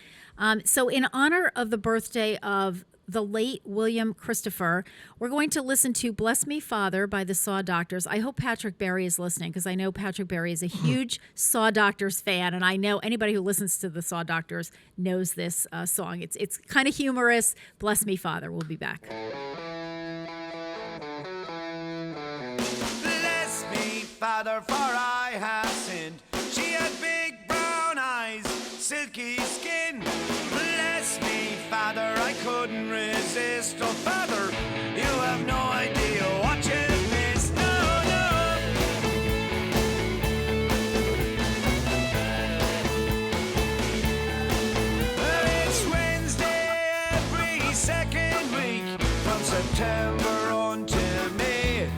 So in honor of the birthday of the late William Christopher, we're going to listen to Bless Me Father by the Saw Doctors. I hope Patrick Berry is listening, because I know Patrick Berry is a huge Saw Doctors fan, and I know anybody who listens to the Saw Doctors knows this song. It's kind of humorous. Bless Me Father. We'll be back. Bless me, Father, for I have sinned. She had big brown eyes, silky skin. Bless me, Father, I couldn't resist. Oh, Father, you have no idea what you've missed. No, no. It's Wednesday every second week from September on to May.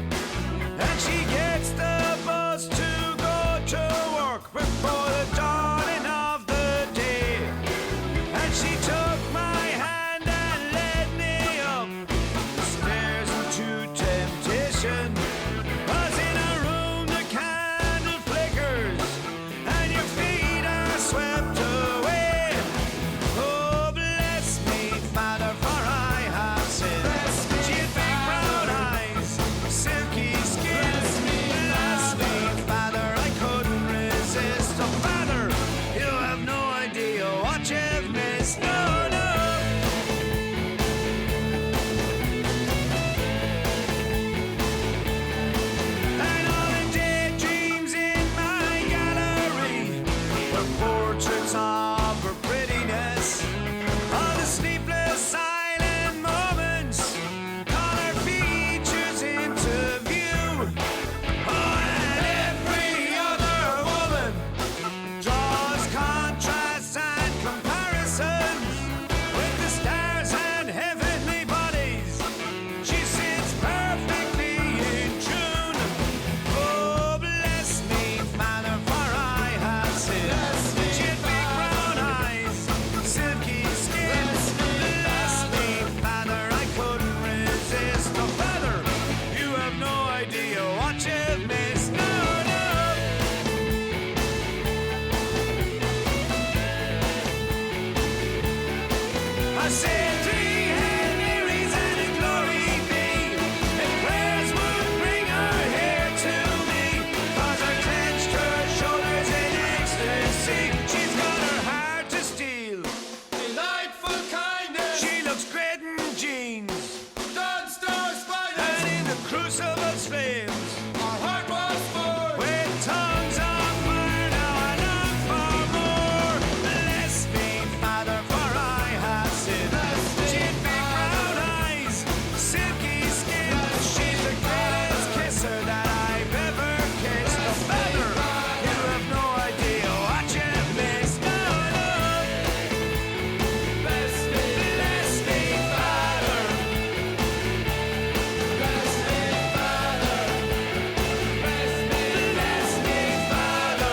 And she gets the bus to go to work before the dawning of the day. And she took my hand and led me up the stairs into temptation. Was in a room the candle flickers and your feet are swept away. Oh, bless me, Father, for I have sinned. She had big brown eyes, silky skin. Bless me, Father, I couldn't resist. Oh, Father, you have no idea what you've missed. No, no. And all the daydreams in my gallery were portraits of her prettiness. All the sleepless silent moments call her features into view. Oh, and every other woman draws contrasts and comparisons with the stars and heavenly bodies. She sits perfectly in tune. Oh, bless me, Father, for I have sinned. She had big brown eyes, silky skin. Bless me, Father, I couldn't resist. Oh, Father, you have no idea what you've missed. No, no. I said 3 Hail Marys and a glory be, and prayers would bring her here to me. 'Cause I clenched her shoulders in ecstasy. She's got her heart to steal. Delightful kindness. She looks great in jeans. Dawn Star Spider. And in the crucible's flames, our heart was born. With tongues of fire, now I long for more. Bless me, Father, for I have sinned. She had big brown eyes, silky skin. She's the greatest kisser that I've ever kissed. Oh, Father, you have no idea what you've missed. No, no. Bless me, Father. Bless me, Father. Bless me, Father.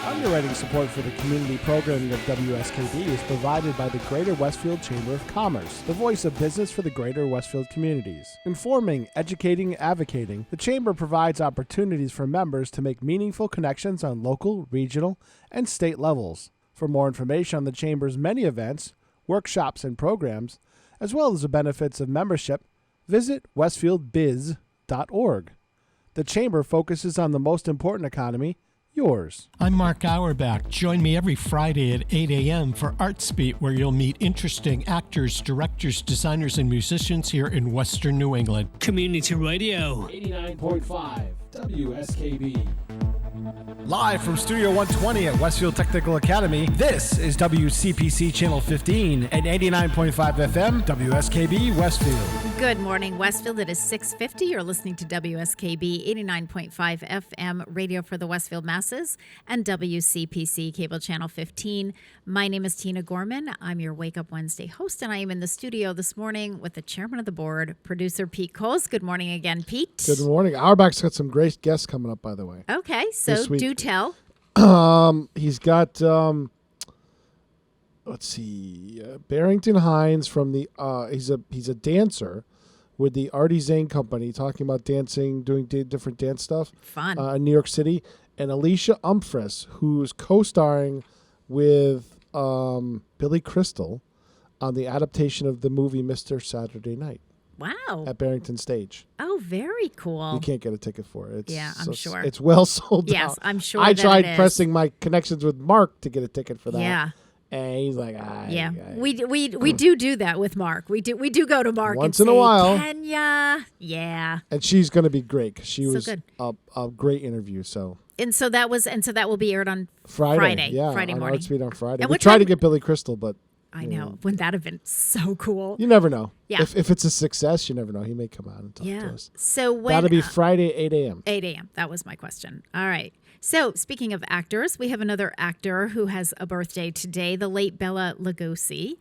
Underwriting support for the community programming of WSKB is provided by the Greater Westfield Chamber of Commerce, the voice of business for the Greater Westfield communities. Informing, educating, advocating, the Chamber provides opportunities for members to make meaningful connections on local, regional, and state levels. For more information on the Chamber's many events, workshops, and programs, as well as the benefits of membership, visit westfieldbiz.org. The Chamber focuses on the most important economy, yours. I'm Mark Auerbach. Join me every Friday at 8 a.m. for Arts Beat, where you'll meet interesting actors, directors, designers, and musicians here in Western New England. Community Radio. 89.5 WSKB. Live from Studio 120 at Westfield Technical Academy, this is WCPC Channel 15 and 89.5 FM, WSKB Westfield. Good morning, Westfield. It is 6:50. You're listening to WSKB 89.5 FM, radio for the Westfield masses, and WCPC Cable Channel 15. My name is Tina Gorman. I'm your Wake Up Wednesday host, and I am in the studio this morning with the chairman of the board, producer Pete Coles. Good morning again, Pete. Good morning. Auerbach's got some great guests coming up, by the way. Okay, so do tell. He's got, let's see, Barrington Hines from the, he's a dancer with the Artie Zane Company, talking about dancing, doing different dance stuff. Fun. In New York City. And Alicia Umphris, who's co-starring with Billy Crystal on the adaptation of the movie Mr. Saturday Night. Wow. At Barrington Stage. Oh, very cool. You can't get a ticket for it. I'm sure. It's well sold out. Yes, I'm sure I that tried it is. pressing my connections with Mark to get a ticket for that. Yeah. And he's like, we do that with Mark. We do go to Mark once and in a say, while. Kenya. Yeah. And she's going to be great because she So was good. a great interview. So And so that will be aired on Friday Friday on morning. Artspeed on Friday. And We what tried time- to get Billy Crystal, but I know. Wouldn't that have been so cool? you never know. Yeah. If it's a success, you never know. He may come out and talk to Yeah. us. So when That'll be Friday, 8 a.m. 8 a.m. That was my question. All right. So speaking of actors, we have another actor who has a birthday today, the late Bela Lugosi,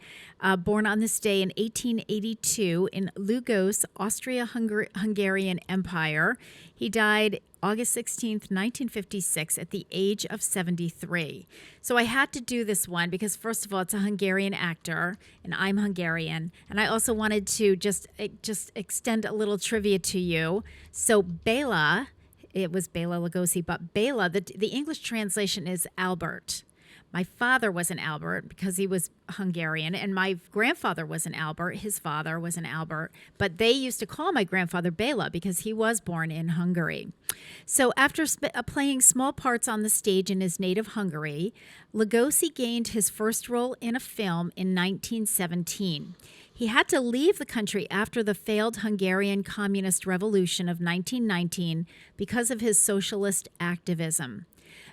born on this day in 1882 in Lugos, Austria-Hungarian Empire. He died August 16th, 1956 at the age of 73. So I had to do this one because, first of all, it's a Hungarian actor, and I'm Hungarian. And I also wanted to just extend a little trivia to you. So Bela, it was Bela Lugosi, but Bela, the English translation is Albert. My father was an Albert because he was Hungarian, and my grandfather was an Albert. His father was an Albert, but they used to call my grandfather Bela because he was born in Hungary. So after playing small parts on the stage in his native Hungary, Lugosi gained his first role in a film in 1917. He had to leave the country after the failed Hungarian Communist Revolution of 1919 because of his socialist activism.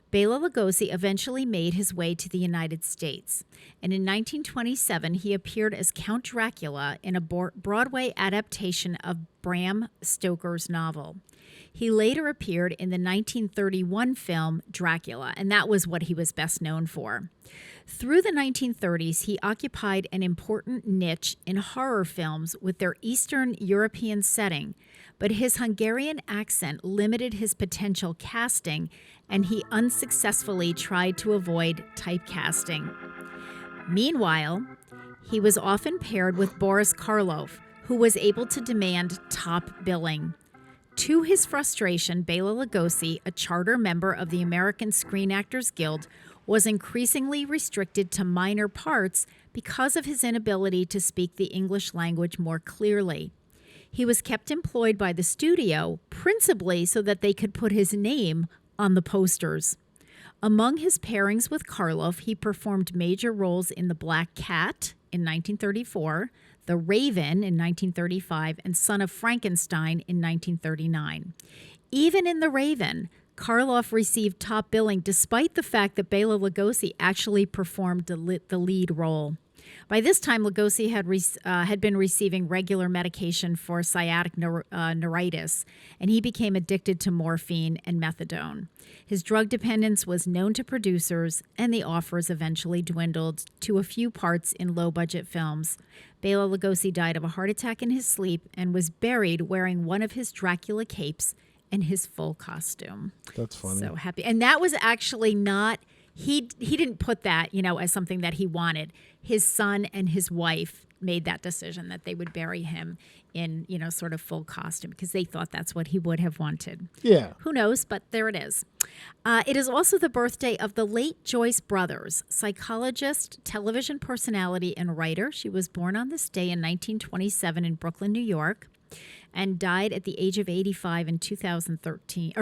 Bela Lugosi eventually made his way to the United States, and in 1927 he appeared as Count Dracula in a Broadway adaptation of Bram Stoker's novel. He later appeared in the 1931 film Dracula, and that was what he was best known for. Through the 1930s, he occupied an important niche in horror films with their Eastern European setting, but his Hungarian accent limited his potential casting, and he unsuccessfully tried to avoid typecasting. Meanwhile, he was often paired with Boris Karloff, who was able to demand top billing. To his frustration, Bela Lugosi, a charter member of the American Screen Actors Guild, was increasingly restricted to minor parts because of his inability to speak the English language more clearly. He was kept employed by the studio principally so that they could put his name on the posters. Among his pairings with Karloff, he performed major roles in The Black Cat in 1934, The Raven in 1935, and Son of Frankenstein in 1939. Even in The Raven, Karloff received top billing despite the fact that Bela Lugosi actually performed the lead role. By this time, Lugosi had been receiving regular medication for sciatic neuritis, and he became addicted to morphine and methadone. His drug dependence was known to producers, and the offers eventually dwindled to a few parts in low-budget films. Bela Lugosi died of a heart attack in his sleep and was buried wearing one of his Dracula capes and his full costume. That's funny. So happy. And that was actually not... He didn't put that, as something that he wanted. His son and his wife made that decision that they would bury him in, sort of full costume because they thought that's what he would have wanted. Yeah. Who knows, but there it is. It is also the birthday of the late Joyce Brothers, psychologist, television personality, and writer. She was born on this day in 1927 in Brooklyn, New York, and died at the age of 85 in 2013.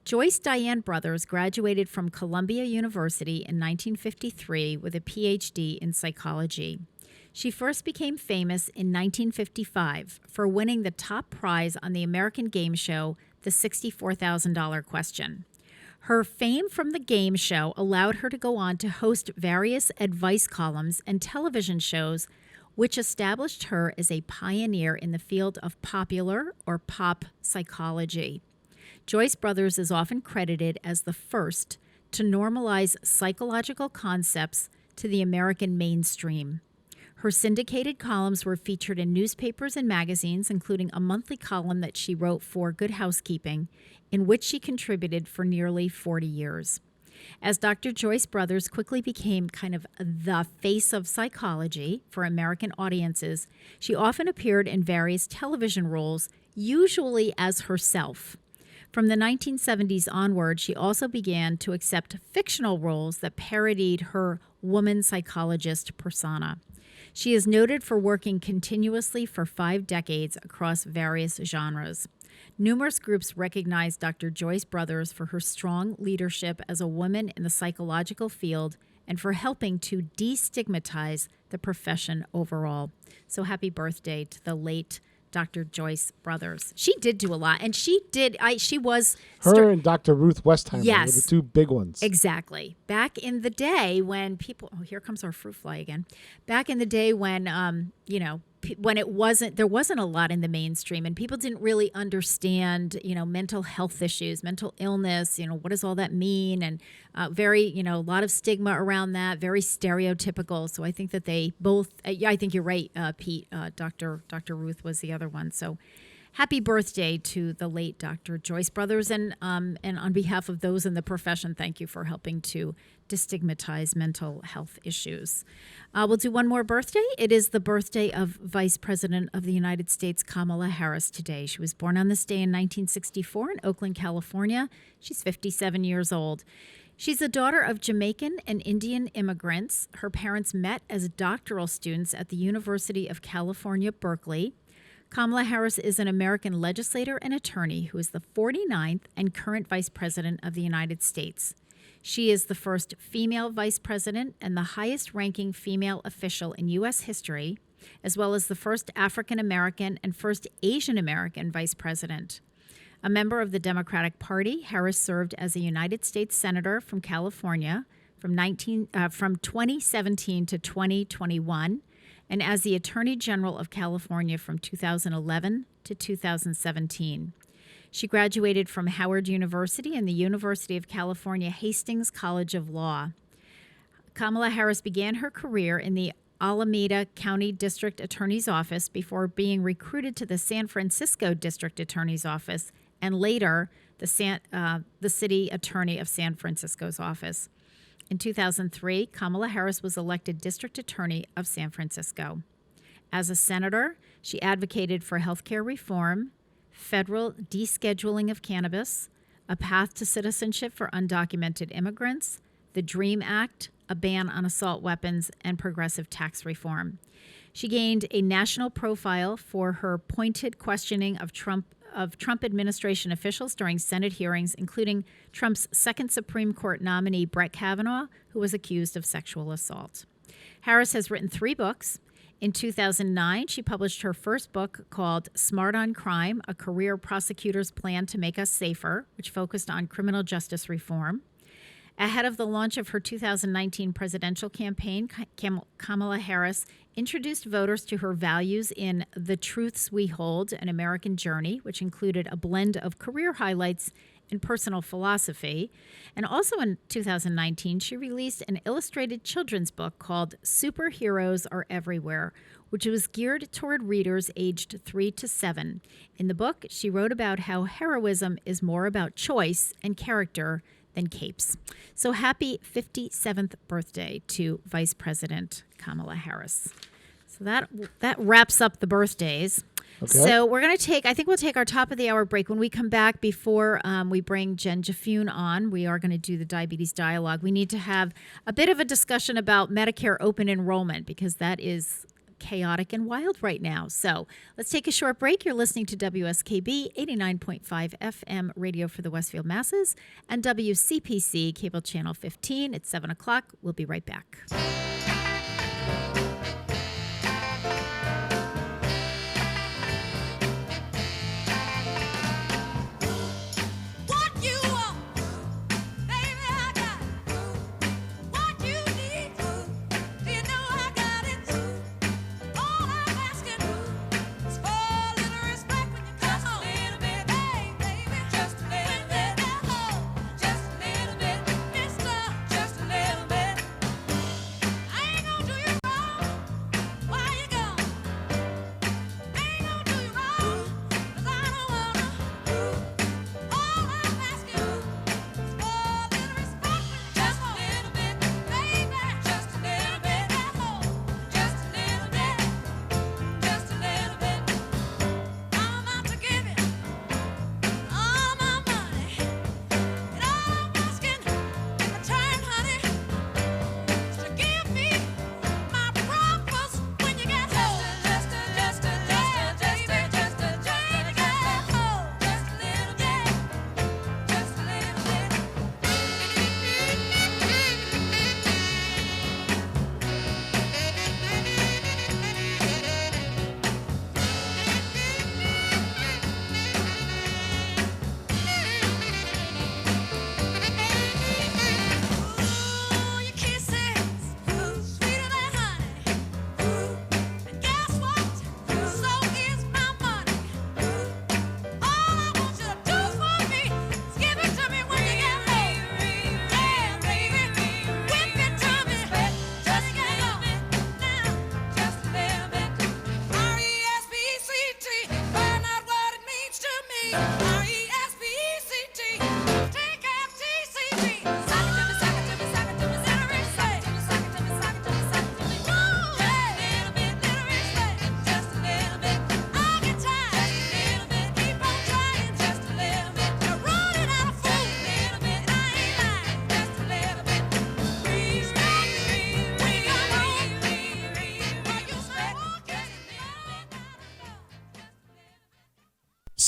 Joyce Diane Brothers graduated from Columbia University in 1953 with a PhD in psychology. She first became famous in 1955 for winning the top prize on the American game show the $64,000 question. Her fame from the game show allowed her to go on to host various advice columns and television shows, which established her as a pioneer in the field of popular or pop psychology. Joyce Brothers is often credited as the first to normalize psychological concepts to the American mainstream. Her syndicated columns were featured in newspapers and magazines, including a monthly column that she wrote for Good Housekeeping, in which she contributed for nearly 40 years. As Dr. Joyce Brothers quickly became kind of the face of psychology for American audiences, she often appeared in various television roles, usually as herself. From the 1970s onward, she also began to accept fictional roles that parodied her woman psychologist persona. She is noted for working continuously for 5 decades across various genres. Numerous groups recognize Dr. Joyce Brothers for her strong leadership as a woman in the psychological field and for helping to destigmatize the profession overall. So happy birthday to the late Dr. Joyce Brothers. She did do a lot, and she was... Her and Dr. Ruth Westheimer Yes. were the two big ones. Exactly. Back in the day when people... Oh, here comes our fruit fly again. Back in the day when, when there wasn't a lot in the mainstream and people didn't really understand, mental health issues, mental illness, what does all that mean? And a lot of stigma around that, very stereotypical. So I think that they both, I think you're right, Pete, Dr. Ruth was the other one. So happy birthday to the late Dr. Joyce Brothers. And on behalf of those in the profession, thank you for helping to destigmatize mental health issues. We'll do one more birthday. It is the birthday of Vice President of the United States, Kamala Harris, today. She was born on this day in 1964 in Oakland, California. She's 57 years old. She's the daughter of Jamaican and Indian immigrants. Her parents met as doctoral students at the University of California, Berkeley. Kamala Harris is an American legislator and attorney who is the 49th and current Vice President of the United States. She is the first female vice president and the highest-ranking female official in U.S. history, as well as the first African-American and first Asian-American vice president. A member of the Democratic Party, Harris served as a United States Senator from California from 2017 to 2021, and as the Attorney General of California from 2011 to 2017. She graduated from Howard University and the University of California Hastings College of Law. Kamala Harris began her career in the Alameda County District Attorney's Office before being recruited to the San Francisco District Attorney's Office and later the City Attorney of San Francisco's office. In 2003, Kamala Harris was elected District Attorney of San Francisco. As a senator, she advocated for health care reform, federal descheduling of cannabis, a path to citizenship for undocumented immigrants, the DREAM Act, a ban on assault weapons, and progressive tax reform. She gained a national profile for her pointed questioning of Trump administration officials during Senate hearings, including Trump's second Supreme Court nominee, Brett Kavanaugh, who was accused of sexual assault. Harris has written 3 books. In 2009, she published her first book called Smart on Crime, A Career Prosecutor's Plan to Make Us Safer, which focused on criminal justice reform. Ahead of the launch of her 2019 presidential campaign, Kamala Harris introduced voters to her values in The Truths We Hold, An American Journey, which included a blend of career highlights and personal philosophy. And also in 2019, she released an illustrated children's book called Superheroes Are Everywhere, which was geared toward readers aged 3 to 7. In the book, she wrote about how heroism is more about choice and character than capes. So happy 57th birthday to Vice President Kamala Harris. So that wraps up the birthdays. Okay. So we're going to I think we'll take our top of the hour break. When we come back, before we bring Jen Jafune on, we are going to do the Diabetes Dialogue. We need to have a bit of a discussion about Medicare open enrollment because that is chaotic and wild right now. So let's take a short break. You're listening to WSKB 89.5 FM radio for the Westfield masses and WCPC cable channel 15 at 7 o'clock. We'll be right back.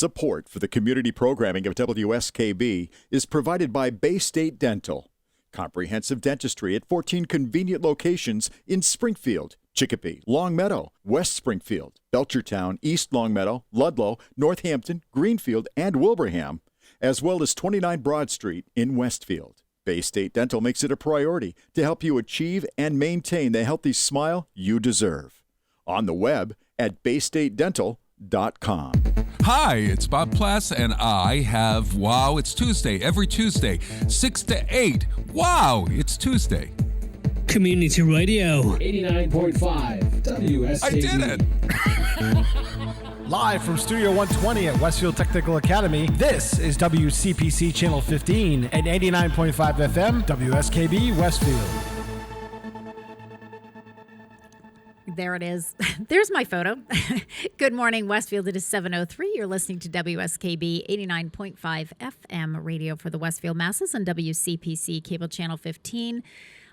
Support for the community programming of WSKB is provided by Bay State Dental. Comprehensive dentistry at 14 convenient locations in Springfield, Chicopee, Longmeadow, West Springfield, Belchertown, East Longmeadow, Ludlow, Northampton, Greenfield, and Wilbraham, as well as 29 Broad Street in Westfield. Bay State Dental makes it a priority to help you achieve and maintain the healthy smile you deserve. On the web at baystatedental.com. Hi, it's Bob Plass, and I have Wow, It's Tuesday, every Tuesday, 6 to 8. Wow, it's Tuesday. Community Radio. 89.5 WSKB. I did it! Live from Studio 120 at Westfield Technical Academy, this is WCPC Channel 15 and 89.5 FM, WSKB Westfield. There it is. There's my photo. Good morning, Westfield. It is 7:03. You're listening to WSKB 89.5 FM radio for the Westfield masses on WCPC Cable Channel 15.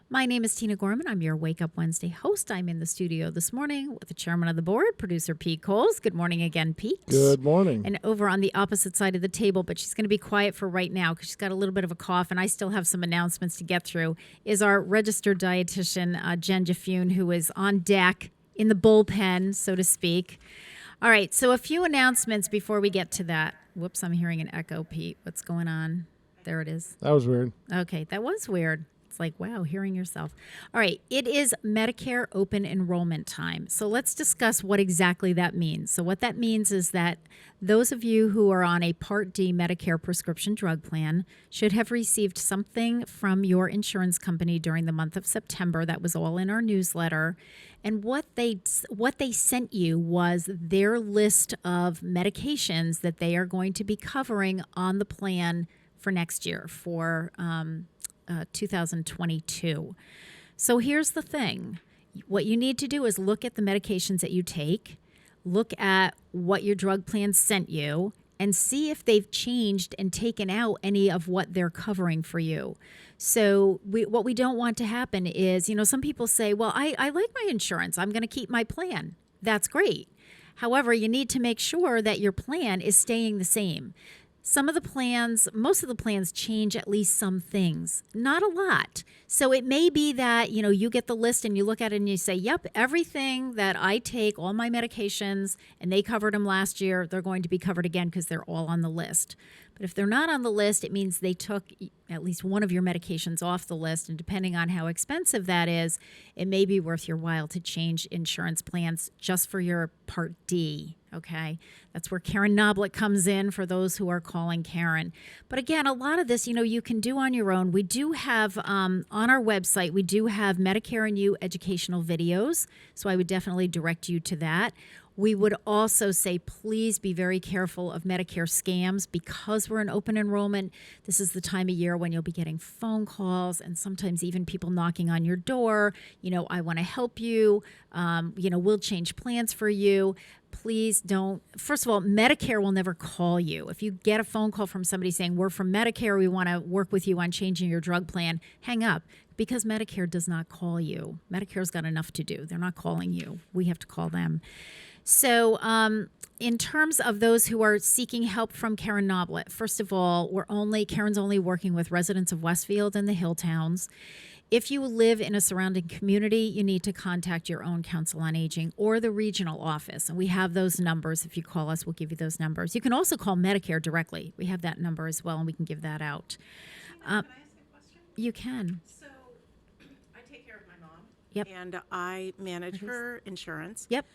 My name is Tina Gorman. I'm your Wake Up Wednesday host. I'm in the studio this morning with the chairman of the board, producer Pete Coles. Good morning again, Pete. Good morning. And over on the opposite side of the table, but she's going to be quiet for right now because she's got a little bit of a cough, and I still have some announcements to get through, is our registered dietitian, Jen Jaffune, who is on deck in the bullpen, so to speak. All right, so a few announcements before we get to that. Whoops, I'm hearing an echo, Pete. What's going on? There it is. That was weird. Okay, that was weird. It's like, wow, hearing yourself. All right, it is Medicare open enrollment time. So let's discuss what exactly that means. So what that means is that those of you who are on a Part D Medicare prescription drug plan should have received something from your insurance company during the month of September. That was all in our newsletter. And what they sent you was their list of medications that they are going to be covering on the plan for next year, for 2022. So here's the thing. What you need to do is look at the medications that you take, look at what your drug plan sent you, and see if they've changed and taken out any of what they're covering for you. So what we don't want to happen is, some people say, well, I like my insurance. I'm going to keep my plan. That's great. However, you need to make sure that your plan is staying the same. Most of the plans change at least some things, not a lot. So it may be that, you get the list and you look at it and you say, yep, everything that I take, all my medications, and they covered them last year, they're going to be covered again because they're all on the list. But if they're not on the list, it means they took at least one of your medications off the list. And depending on how expensive that is, it may be worth your while to change insurance plans just for your Part D. Okay, that's where Karen Noblet comes in for those who are calling Karen. But again, a lot of this, you can do on your own. We do have on our website, we do have Medicare and You educational videos. So I would definitely direct you to that. We would also say, please be very careful of Medicare scams because we're in open enrollment. This is the time of year when you'll be getting phone calls and sometimes even people knocking on your door. I want to help you. We'll change plans for you. Please don't. First of all, Medicare will never call you. If you get a phone call from somebody saying, we're from Medicare, we want to work with you on changing your drug plan, hang up, because Medicare does not call you. Medicare's got enough to do. They're not calling you. We have to call them. So in terms of those who are seeking help from Karen Noblet, first of all, Karen's only working with residents of Westfield and the Hill Towns. If you live in a surrounding community, you need to contact your own Council on Aging or the regional office. And we have those numbers. If you call us, we'll give you those numbers. You can also call Medicare directly. We have that number as well, and we can give that out. Can I ask a question? You can. So I take care of my mom. Yep. And I manage her insurance. Yep.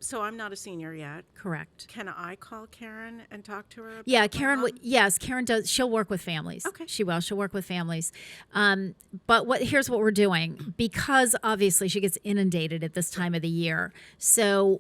So I'm not a senior yet. Correct. Can I call Karen and talk to her about Yeah, my Karen. mom? Yes, Karen does. She'll work with families. Okay. She will. She'll work with families. But here's what we're doing, because obviously she gets inundated at this time of the year. So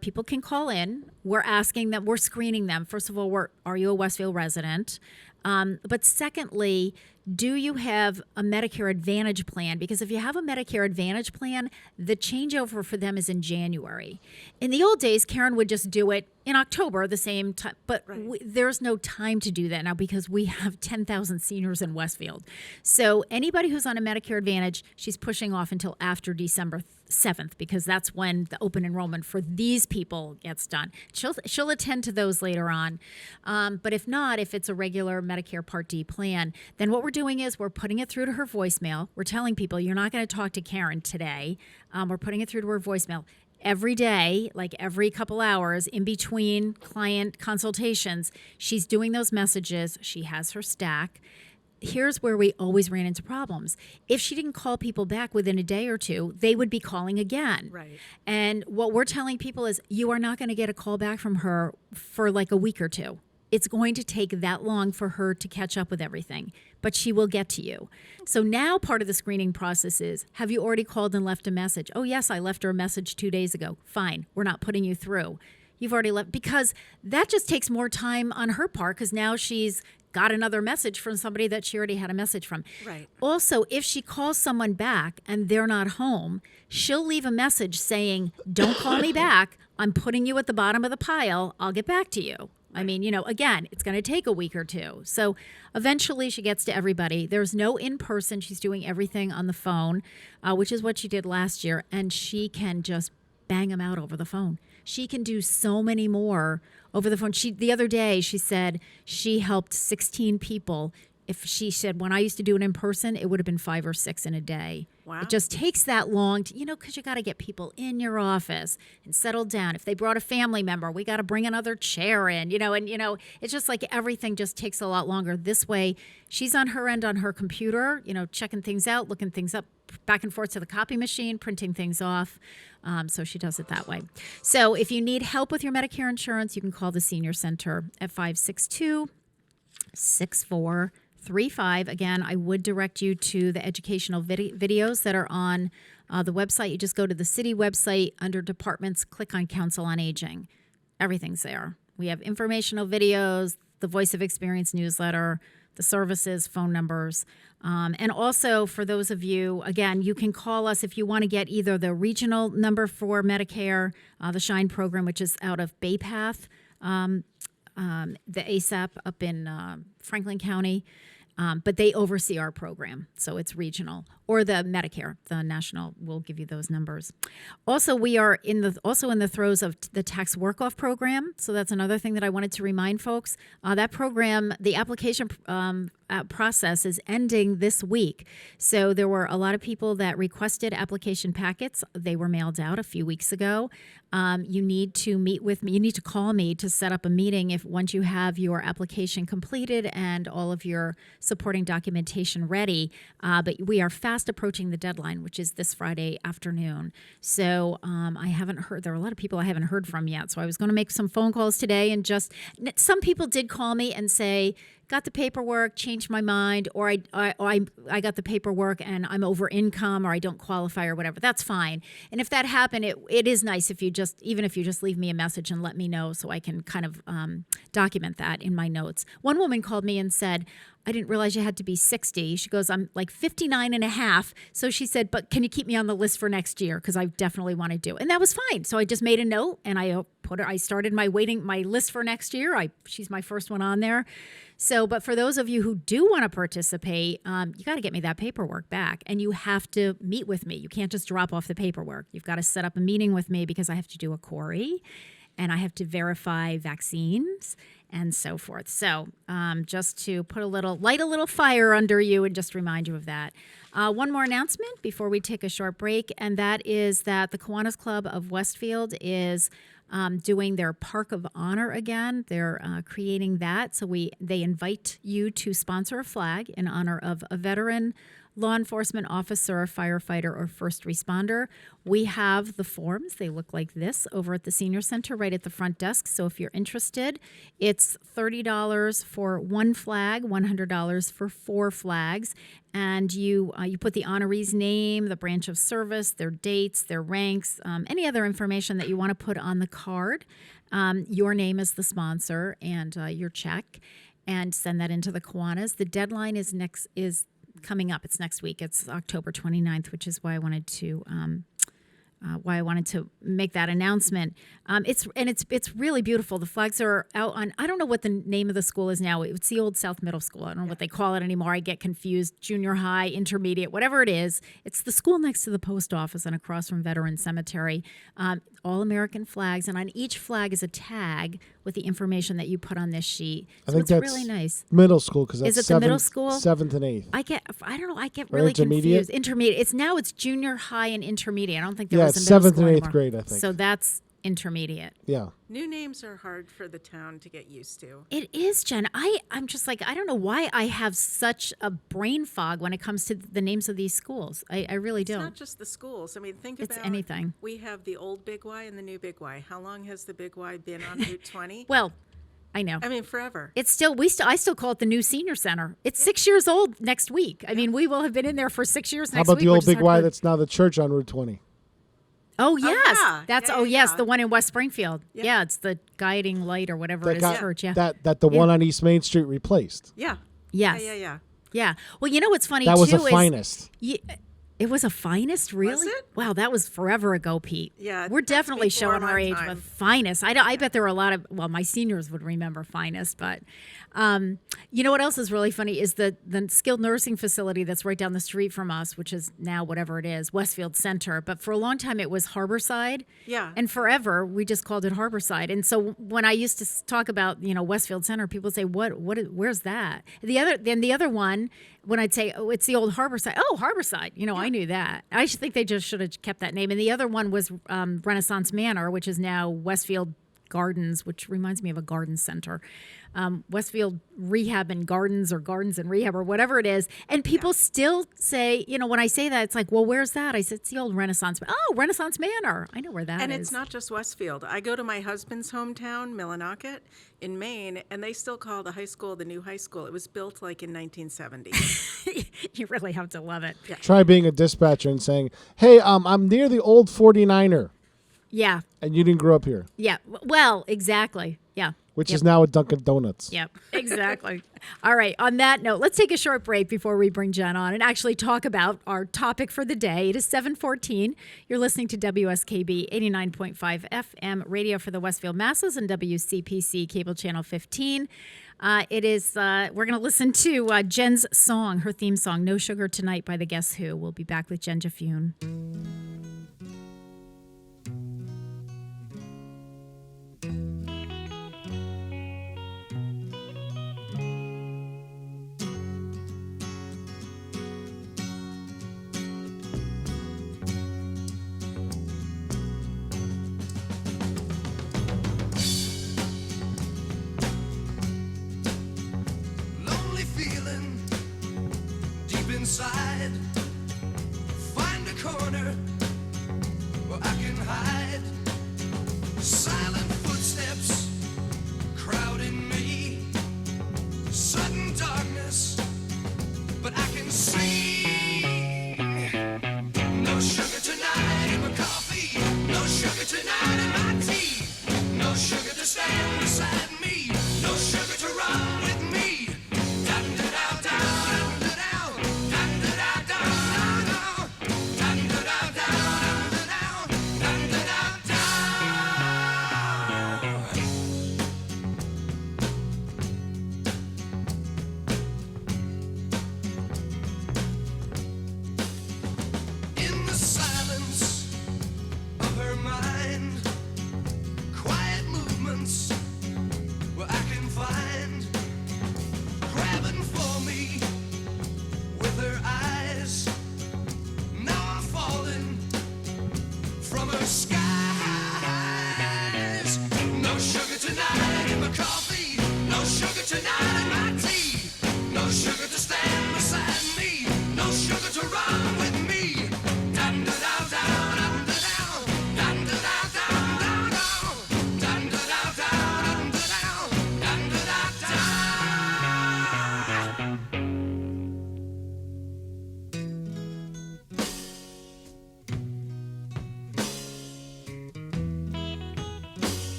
people can call in. We're asking them. We're screening them. First of all, are you a Westfield resident? But secondly, do you have a Medicare Advantage plan? Because if you have a Medicare Advantage plan, the changeover for them is in January. In the old days, Karen would just do it in October, the same time. But there's no time to do that now because we have 10,000 seniors in Westfield. So anybody who's on a Medicare Advantage, she's pushing off until after December 7th, because that's when the open enrollment for these people gets done. She'll attend to those later on. But if not, if it's a regular Medicare Part D plan, then what we're doing is we're putting it through to her voicemail. We're telling people, you're not going to talk to Karen today. We're putting it through to her voicemail. Every day, like every couple hours in between client consultations, she's doing those messages. She has her stack. Here's where we always ran into problems. If she didn't call people back within a day or two, they would be calling again. Right. And what we're telling people is you are not going to get a call back from her for like a week or two. It's going to take that long for her to catch up with everything, but she will get to you. So now part of the screening process is, have you already called and left a message? Oh, yes, I left her a message 2 days ago. Fine, we're not putting you through. You've already left, because that just takes more time on her part, because now she's got another message from somebody that she already had a message from. Right. Also, if she calls someone back and they're not home, she'll leave a message saying, don't call me back. I'm putting you at the bottom of the pile. I'll get back to you. I mean, again, it's going to take a week or two. So eventually she gets to everybody. There's no in-person. She's doing everything on the phone, which is what she did last year. And she can just bang them out over the phone. She can do so many more over the phone. The other day, she said she helped 16 people. If she said, when I used to do it in person, it would have been 5 or 6 in a day. Wow. It just takes that long, because you got to get people in your office and settled down. If they brought a family member, we got to bring another chair in, it's just like everything just takes a lot longer. This way, she's on her end on her computer, checking things out, looking things up, back and forth to the copy machine, printing things off. So she does it that way. So if you need help with your Medicare insurance, you can call the Senior Center at 562-6435. Again, I would direct you to the educational videos that are on the website. You just go to the city website, under departments, click on Council on Aging. Everything's there. We have informational videos, the Voice of Experience newsletter, the services, phone numbers. And also for those of you, again, you can call us if you want to get either the regional number for Medicare, the SHINE program, which is out of Bay Path, the ASAP up in Franklin County. But they oversee our program, so it's regional. Or the Medicare, the national, will give you those numbers. Also, we are in the throes of the tax work-off program. So that's another thing that I wanted to remind folks. That program, the application process is ending this week. So there were a lot of people that requested application packets. They were mailed out a few weeks ago. You need to meet with me. You need to call me to set up a meeting once you have your application completed and all of your supporting documentation ready. But we are fast approaching the deadline, which is this Friday afternoon. So I haven't heard. There are a lot of people I haven't heard from yet. So I was going to make some phone calls today, and some people did call me and say, got the paperwork, changed my mind, or I got the paperwork and I'm over income, or I don't qualify, or whatever. That's fine. And if that happened, it is nice if you just leave me a message and let me know, so I can kind of document that in my notes. One woman called me and said, I didn't realize you had to be 60. She goes, I'm like 59 and a half. So she said, but can you keep me on the list for next year? Because I definitely want to do it. And that was fine. So I just made a note and I started my list for next year. She's my first one on there. So, but for those of you who do want to participate, you got to get me that paperwork back, and you have to meet with me. You can't just drop off the paperwork. You've got to set up a meeting with me, because I have to do a query and I have to verify vaccines and so forth. So just to light a little fire under you and just remind you of that. One more announcement before we take a short break, and that is that the Kiwanis Club of Westfield is doing their Park of Honor again. They're creating that. So they invite you to sponsor a flag in honor of a veteran, law enforcement officer, firefighter, or first responder. We have the forms. They look like this over at the Senior Center right at the front desk. So if you're interested, it's $30 for one flag, $100 for 4 flags. And you put the honoree's name, the branch of service, their dates, their ranks, any other information that you want to put on the card. Your name as the sponsor and your check, and send that into the Kiwanis. The deadline is coming up. It's next week. It's October 29th, which is why I wanted to why I wanted to make that announcement. It's really beautiful. The flags are out on, I don't know what the name of the school is now. It's the old South Middle School. I don't know what they call it anymore. I get confused. Junior high, intermediate, whatever it is. It's the school next to the post office and across from Veterans Cemetery. All American flags, and on each flag is a tag with the information that you put on this sheet. So I think it's that's really nice. middle school because that's Is it the middle school? 7th and 8th. I don't know. I get Or really intermediate? confused. Intermediate. It's junior high and intermediate. I don't think there Yeah, was a it's middle 7th school and 8th anymore. grade, I think. So that's intermediate. Yeah. New names are hard for the town to get used to. It is, Jen. I'm just like, I don't know why I have such a brain fog when it comes to the names of these schools. I really It's don't. not just the schools. I mean, think It's about anything. We have the old Big Y and the new Big Y. How long has the Big Y been on Route 20? Well, I know. I mean, forever. It's still I still call it the new senior center. It's 6 years old next week. I mean, we will have been in there for 6 years How next about week. the which old is Big hard Y to- that's now the church on Route 20? Oh yes, yeah. that's Yeah, yes, yeah. the one in West Springfield. Yeah. Yeah, it's the guiding light or whatever it is. got- Church. Yeah. That the one on East Main Street replaced. Yeah. Yes. Yeah. Yeah. Well, you know what's funny That was too the is finest. it was a finest, really? it? Wow, that was forever ago, Pete. Yeah, We're that's definitely before showing our my age time. with finest. I bet there were a lot of, well, my seniors would remember finest, but you know what else is really funny is the skilled nursing facility that's right down the street from us, which is now whatever it is, Westfield Center. But for a long time it was Harborside. Yeah. And forever we just called it Harborside. And so when I used to talk about, Westfield Center, people would say, where's that? The other one, when I'd say, oh, it's the old Harborside. Oh, Harborside. I knew that. I think they just should have kept that name. And the other one was Renaissance Manor, which is now Westfield Gardens, which reminds me of a garden center. Westfield Rehab and Gardens, or Gardens and Rehab, or whatever it is. And people still say, when I say that, it's like, well, where's that? I said, it's the old Renaissance. Oh, Renaissance Manor. I know where that is. And it's not just Westfield. I go to my husband's hometown, Millinocket, in Maine, and they still call the high school the new high school. It was built like in 1970. You really have to love it. Try being a dispatcher and saying, hey, I'm near the old 49er. Yeah. And you didn't grow up here. Yeah. Well, exactly. Yeah. Which Yep. is now a Dunkin' Donuts. Yep, exactly. All right, on that note, let's take a short break before we bring Jen on and actually talk about our topic for the day. It is 7:14. You're listening to WSKB 89.5 FM radio for the Westfield Masses and WCPC cable channel 15. It is, we're going to listen to Jen's song, her theme song, No Sugar Tonight by the Guess Who. We'll be back with Jen Jafune. Lonely feeling deep inside. Find a corner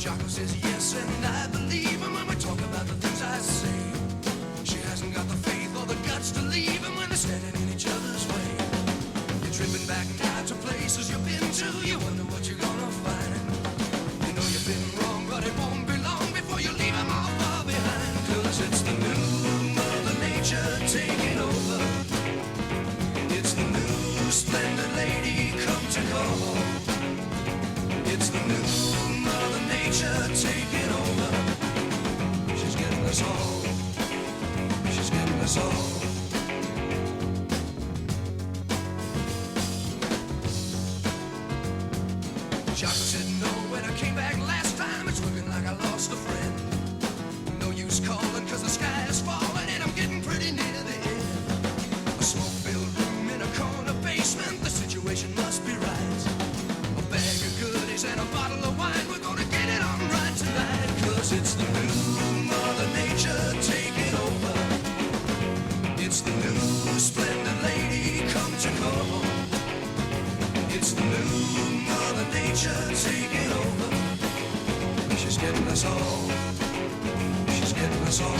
Chocolate says yes, and I believe him when we talk about the things I say. She hasn't got the faith or the guts to leave him when they're standing in each other's way. You're tripping back now to places you've been to. You wonder what you're gonna find. You know you've been wrong, but it won't be long before you leave him all far behind. 'Cause it's the new Mother Nature taking over. It's the new splendid lady come to go home. It's the new Mother Nature taking over. She's getting us all. She's getting us all. Chocolate said no when I came back last time. It's looking like I lost a friend. No use calling 'cause the sky is falling and I'm getting pretty near the end. A smoke-filled room in a corner basement. The situation must be right. A bag of goodies and a bottle of wine. We're gonna get it on right tonight. 'Cause it's the new Mother Nature taking over. It's the new splendid lady come to go home. It's the new Mother Nature taking over. She's getting us all. She's getting us all.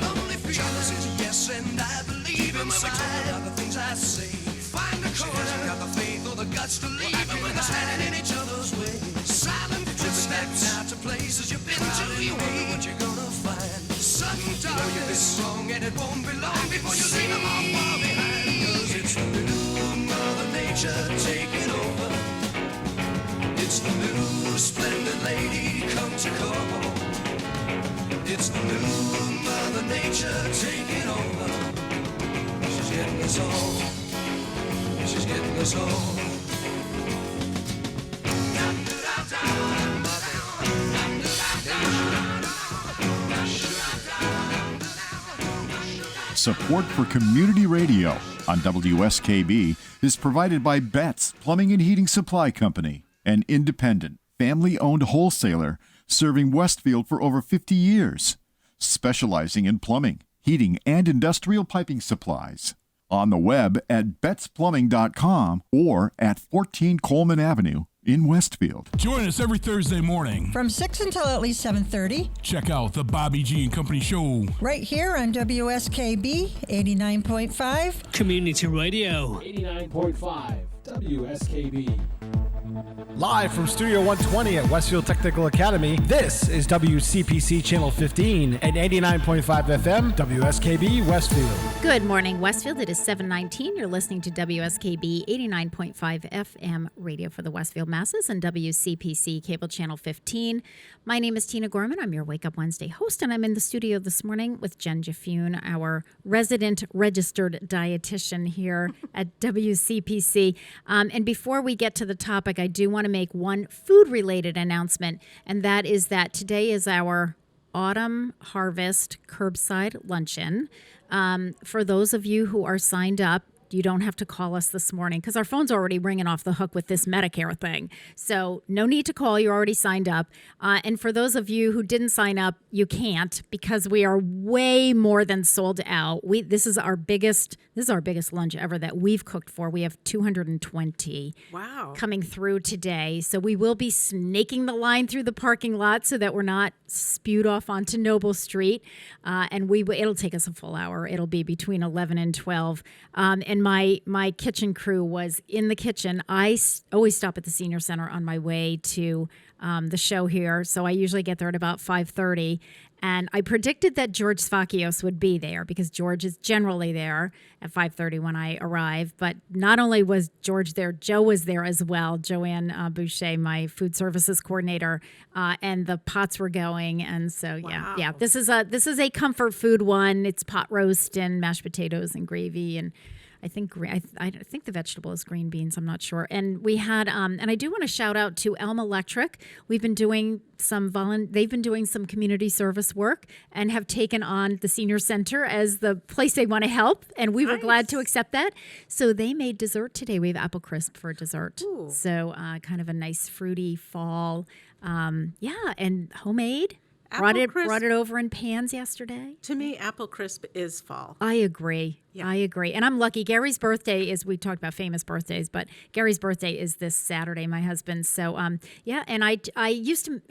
Lonely feelings is yes, and I believe him when we talk about the things I say. Find the courage, you got the faith or the guts to leave him when they're standing in each other's way. Silent footsteps out to places you've been to. You wonder what you're gonna find. Sudden darkness, you know you've been wrong, and it won't be long before you leave them all far behind. 'Cause it's the new Mother Nature taking over. It's the new splendid lady come to call. It's the new Mother Nature taking over. She's getting us all. She's getting us all. Support for community radio on WSKB is provided by Betts Plumbing and Heating Supply Company, an independent, family-owned wholesaler serving Westfield for over 50 years, specializing in plumbing, heating, and industrial piping supplies. On the web at bettsplumbing.com or at 14 Coleman Avenue in Westfield. Join us every Thursday morning from 6 until at least 7:30. Check out the Bobby G and Company Show right here on WSKB 89.5 Community Radio. 89.5 WSKB. Live from Studio 120 at Westfield Technical Academy, this is WCPC Channel 15 at 89.5 FM, WSKB Westfield. Good morning, Westfield. It is 7:19. You're listening to WSKB 89.5 FM radio for the Westfield masses and WCPC Cable Channel 15. My name is Tina Gorman. I'm your Wake Up Wednesday host, and I'm in the studio this morning with Jen Jafune, our resident registered dietitian here at WCPC. And before we get to the topic, I do want to make one food-related announcement, and that is that today is our autumn harvest curbside luncheon. For those of you who are signed up, you don't have to call us this morning because our phone's already ringing off the hook with this Medicare thing. So no need to call. You're already signed up. And for those of you who didn't sign up, you can't because we are way more than sold out. This is our biggest lunch ever that we've cooked for. We have 220 coming through today. So we will be snaking the line through the parking lot so that we're not spewed off onto Noble Street. And it'll take us a full hour. It'll be between 11 and 12. And my kitchen crew was in the kitchen. I always stop at the senior center on my way to the show here, so I usually get there at about 5:30. And I predicted that George Sfakios would be there because George is generally there at 5:30 when I arrive. But not only was George there, Joe was there as well. Joanne Boucher, my food services coordinator, and the pots were going. And so, yeah, this is a comfort food one. It's pot roast and mashed potatoes and gravy and I think the vegetable is green beans. I'm not sure. And we had, and I do want to shout out to Elm Electric. We've been doing they've been doing some community service work and have taken on the senior center as the place they want to help. And we were glad to accept that. So they made dessert today. We have apple crisp for dessert. Ooh. So kind of a nice fruity fall. And homemade. brought Apple crisp- it over in pans yesterday. To me, apple crisp is fall. I agree. Yeah. I agree. And I'm lucky. Gary's birthday is, we talked about famous birthdays, but Gary's birthday is this Saturday, my husband's. So, yeah. And I used to,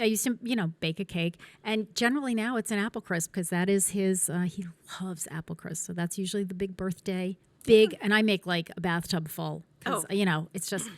bake a cake. And generally now it's an apple crisp because that is his, he loves apple crisp. So that's usually the big birthday. And I make like a bathtub full because, it's just...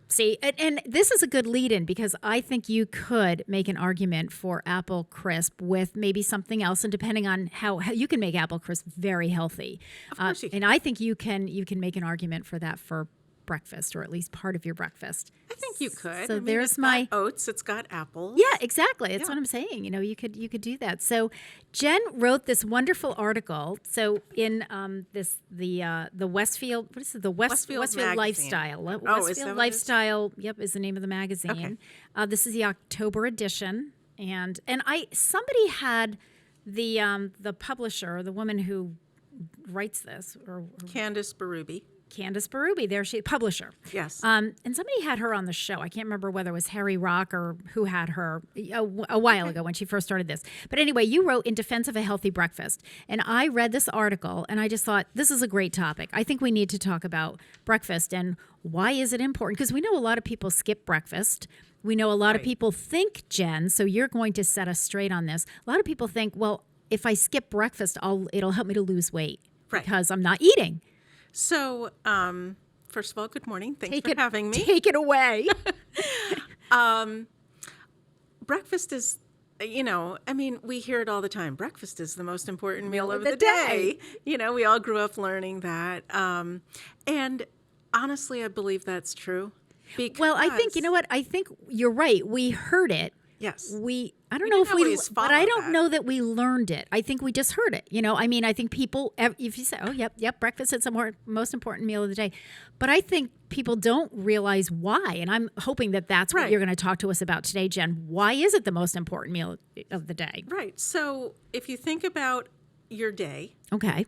See, and this is a good lead-in because I think you could make an argument for apple crisp with maybe something else, and depending on how you can make apple crisp very healthy. Of course you can. And I think you can make an argument for that for breakfast, or at least part of your breakfast. I think you could. So there's it's got oats. It's got apples. Yeah, exactly. That's what I'm saying. You could do that. So Jen wrote this wonderful article. So in the Westfield, what is it? The Westfield Magazine. Lifestyle. Is that Westfield what it Lifestyle. Yep, is the name of the magazine. Okay. This is the October edition, and somebody had the publisher, the woman who writes this, or Candace Berube. Candace Berube, there she publisher. Yes. And somebody had her on the show. I can't remember whether it was Harry Rock or who had her a while ago when she first started this. But anyway, you wrote In Defense of a Healthy Breakfast. And I read this article and I just thought, this is a great topic. I think we need to talk about breakfast and why is it important? Because we know a lot of people skip breakfast. We know a lot of people think, Jen, so you're going to set us straight on this. A lot of people think, well, if I skip breakfast, it'll help me to lose weight because I'm not eating. So, first of all, good morning. Thanks for having me. Take it away. Breakfast is, we hear it all the time. Breakfast is the most important meal of the day. We all grew up learning that. And honestly, I believe that's true. Well, I think, you know what? I think you're right. We heard it. Yes. I don't know if we, but I don't know that we learned it. I think we just heard it. I think people, if you say, oh, yep, breakfast is the most important meal of the day. But I think people don't realize why. And I'm hoping that that's what you're going to talk to us about today, Jen. Why is it the most important meal of the day? Right. So if you think about your day. Okay.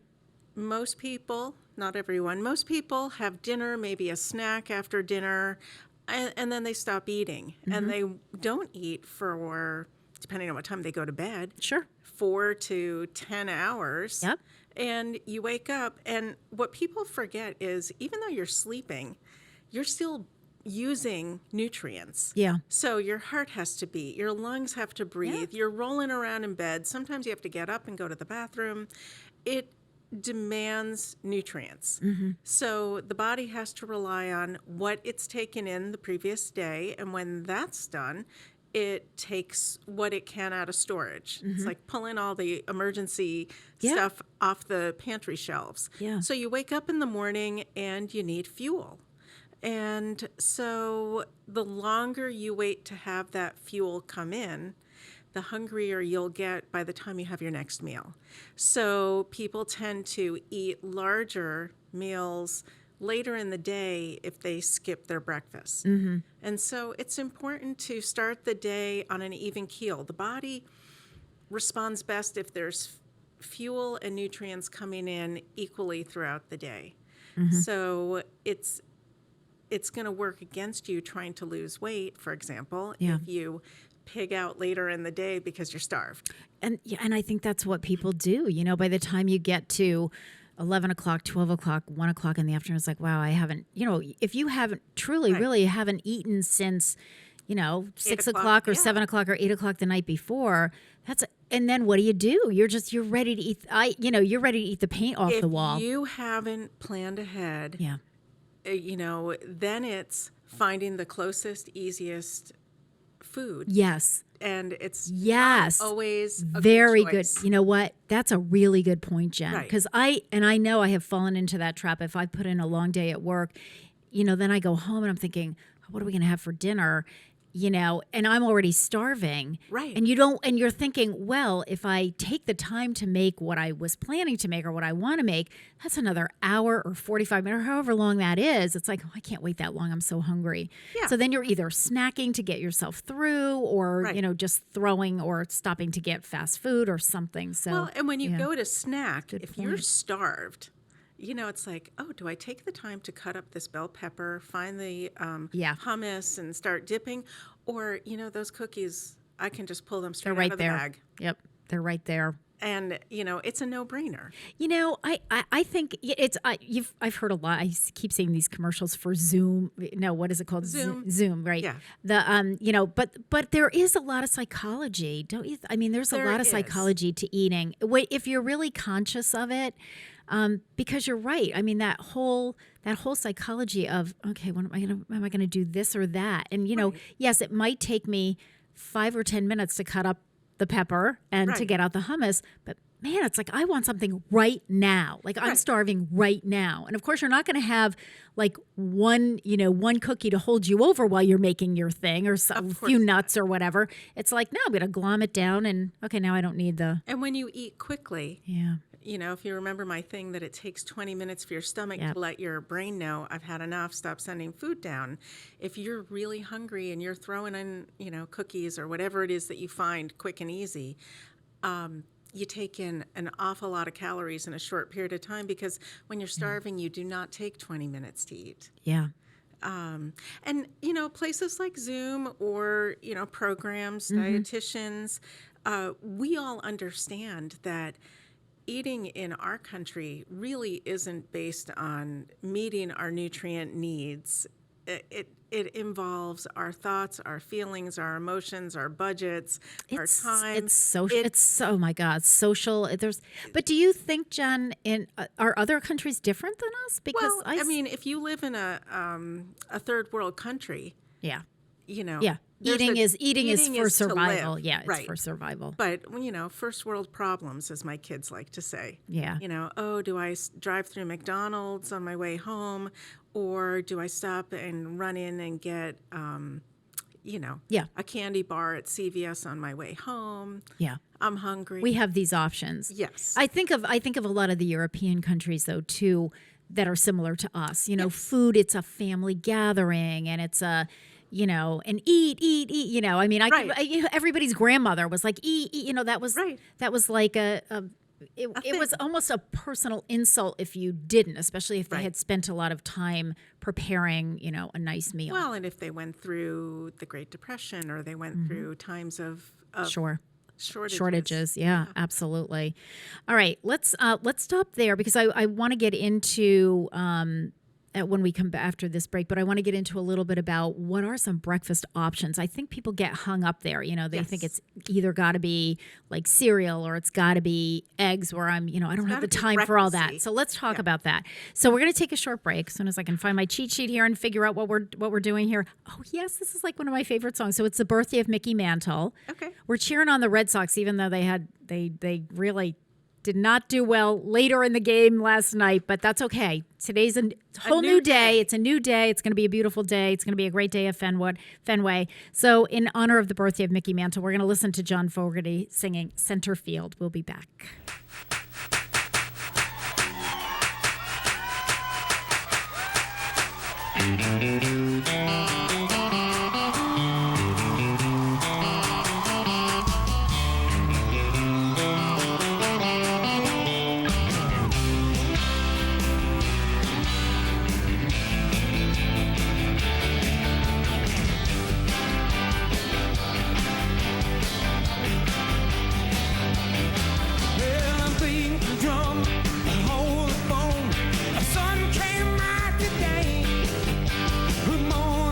Most people, not everyone, most people have dinner, maybe a snack after dinner, and then they stop eating. Mm-hmm. And they don't eat for, depending on what time they go to bed, 4 to 10 hours. Yep. And you wake up, and what people forget is even though you're sleeping, you're still using nutrients. Yeah. So your heart has to beat, your lungs have to breathe, you're rolling around in bed. Sometimes you have to get up and go to the bathroom. It demands nutrients. Mm-hmm. So the body has to rely on what it's taken in the previous day, and when that's done, it takes what it can out of storage. Mm-hmm. It's like pulling all the emergency stuff off the pantry shelves. Yeah. So you wake up in the morning and you need fuel. And so the longer you wait to have that fuel come in, the hungrier you'll get by the time you have your next meal. So people tend to eat larger meals later in the day if they skip their breakfast. Mm-hmm. And so it's important to start the day on an even keel. The body responds best if there's fuel and nutrients coming in equally throughout the day. Mm-hmm. So it's going to work against you trying to lose weight, for example, if you pig out later in the day because you're starved. And I think that's what people do. By the time you get to 11 o'clock, 12 o'clock, 1 o'clock in the afternoon, it's like, wow, I haven't, if you haven't really haven't eaten since, 6 o'clock or 7 o'clock or 8 o'clock the night before, and then what do? You're ready to eat, you're ready to eat the paint off the wall. If you haven't planned ahead, yeah, then it's finding the closest, easiest food. Yes. And it's not always a very good good. choice. You know what? That's a really good point, Jen. Right. Because I know I have fallen into that trap. If I put in a long day at work, then I go home and I'm thinking, what are we going to have for dinner? And I'm already starving. Right. And you're thinking, well, if I take the time to make what I was planning to make or what I want to make, that's another hour or 45 minutes or however long that is. It's like, oh, I can't wait that long. I'm so hungry. Yeah. So then you're either snacking to get yourself through or, just throwing or stopping to get fast food or something. So, well, and when you go to snack, Good if point. you're starved, it's like, oh, do I take the time to cut up this bell pepper, find the hummus and start dipping? Or, those cookies I can just pull them straight They're right out of the there. bag. Yep, they're right there. And, it's a no-brainer. I think it's I've heard a lot. I keep seeing these commercials for Zoom. No, what is it called? Zoom, right? Yeah. The but there is a lot of psychology, don't you? I mean, there's a lot of psychology to eating. If you're really conscious of it, because you're right. I mean, that whole psychology of, okay, am I gonna do this or that? And yes, it might take me 5 or 10 minutes to cut up the pepper and to get out the hummus, but man, it's like I want something right now. Like I'm starving right now. And of course you're not going to have like one cookie to hold you over while you're making your thing or a few nuts or whatever. It's like, no, I'm going to glom it down and okay, now I don't need the. And when you eat quickly, if you remember my thing that it takes 20 minutes for your stomach to let your brain know I've had enough, stop sending food down. If you're really hungry and you're throwing in, cookies or whatever it is that you find quick and easy, you take in an awful lot of calories in a short period of time because when you're starving, you do not take 20 minutes to eat. Yeah. And, places like Zoom or, programs, dietitians, we all understand that eating in our country really isn't based on meeting our nutrient needs. It involves our thoughts, our feelings, our emotions, our budgets, our time. It's social. It's oh my God, social. But do you think, Jen, are other countries different than us? Because I mean, if you live in a third world country, eating is for survival. Yeah, it's for survival. But first world problems, as my kids like to say. Yeah. Do I drive through McDonald's on my way home, or do I stop and run in and get, a candy bar at CVS on my way home? Yeah. I'm hungry. We have these options. Yes. I think of a lot of the European countries though too that are similar to us. Food. It's a family gathering, and it's a. And eat. I mean, everybody's grandmother was like, eat. That was that was like it was almost a personal insult if you didn't, especially if they had spent a lot of time preparing, a nice meal. Well, and if they went through the Great Depression or they went through times of shortages. Yeah, absolutely. All right, let's stop there because I want to get into when we come back after this break, but I want to get into a little bit about what are some breakfast options. I think people get hung up there. They think it's either got to be like cereal or it's got to be eggs where I don't have the time for all that. So let's talk about that. So we're going to take a short break as soon as I can find my cheat sheet here and figure out what we're doing here. Oh, yes, this is like one of my favorite songs. So it's the birthday of Mickey Mantle. Okay. We're cheering on the Red Sox, even though they really did not do well later in the game last night, but that's okay. Today's a whole new day. It's a new day. It's going to be a beautiful day. It's going to be a great day at Fenway. So in honor of the birthday of Mickey Mantle, we're going to listen to John Fogerty singing Center Field. We'll be back. Good morning.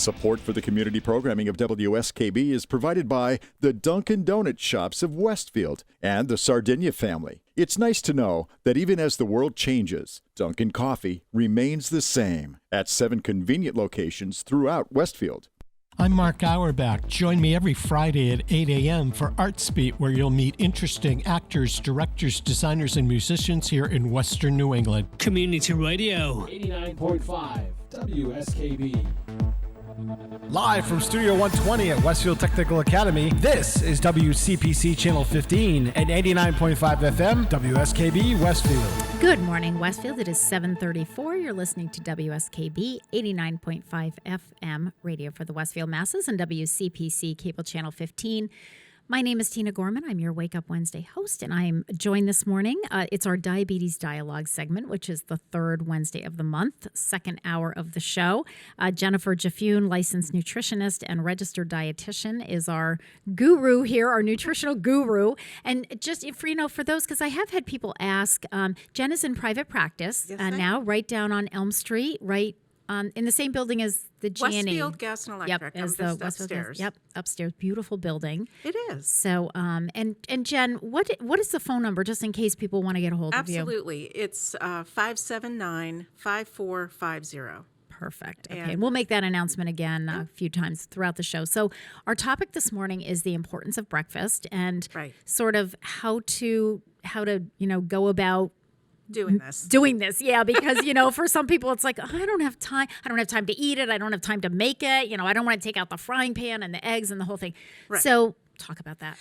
Support for the community programming of WSKB is provided by the Dunkin' Donuts shops of Westfield and the Sardinia family. It's nice to know that even as the world changes, Dunkin' Coffee remains the same at 7 convenient locations throughout Westfield. I'm Mark Auerbach. Join me every Friday at 8 a.m. for ArtSpeak, where you'll meet interesting actors, directors, designers, and musicians here in Western New England. Community Radio. 89.5 WSKB. Live from Studio 120 at Westfield Technical Academy, this is WCPC Channel 15 and 89.5 FM, WSKB Westfield. Good morning, Westfield. It is 7:34. You're listening to WSKB 89.5 FM, radio for the Westfield masses, and WCPC Cable Channel 15. My name is Tina Gorman. I'm your Wake Up Wednesday host, and I'm joined this morning. It's our Diabetes Dialogue segment, which is the third Wednesday of the month, second hour of the show. Jennifer Jaffune, licensed nutritionist and registered dietitian, is our guru here, our nutritional guru. And just for those, because I have had people ask, Jen is in private practice now, right down on Elm Street, right in the same building as the G&E. Westfield Gas and Electric. Yep, as I'm the just Westfield upstairs. Gas. Yep, upstairs. Beautiful building. It is. So, and Jen, what is the phone number, just in case people want to get a hold of you? Absolutely. It's 579-5450. Perfect. Okay, and we'll make that announcement again a few times throughout the show. So our topic this morning is the importance of breakfast and sort of how to go about doing this. Yeah, because for some people it's like, I don't have time to eat it, I don't have time to make it, I don't want to take out the frying pan and the eggs and the whole thing. So talk about that.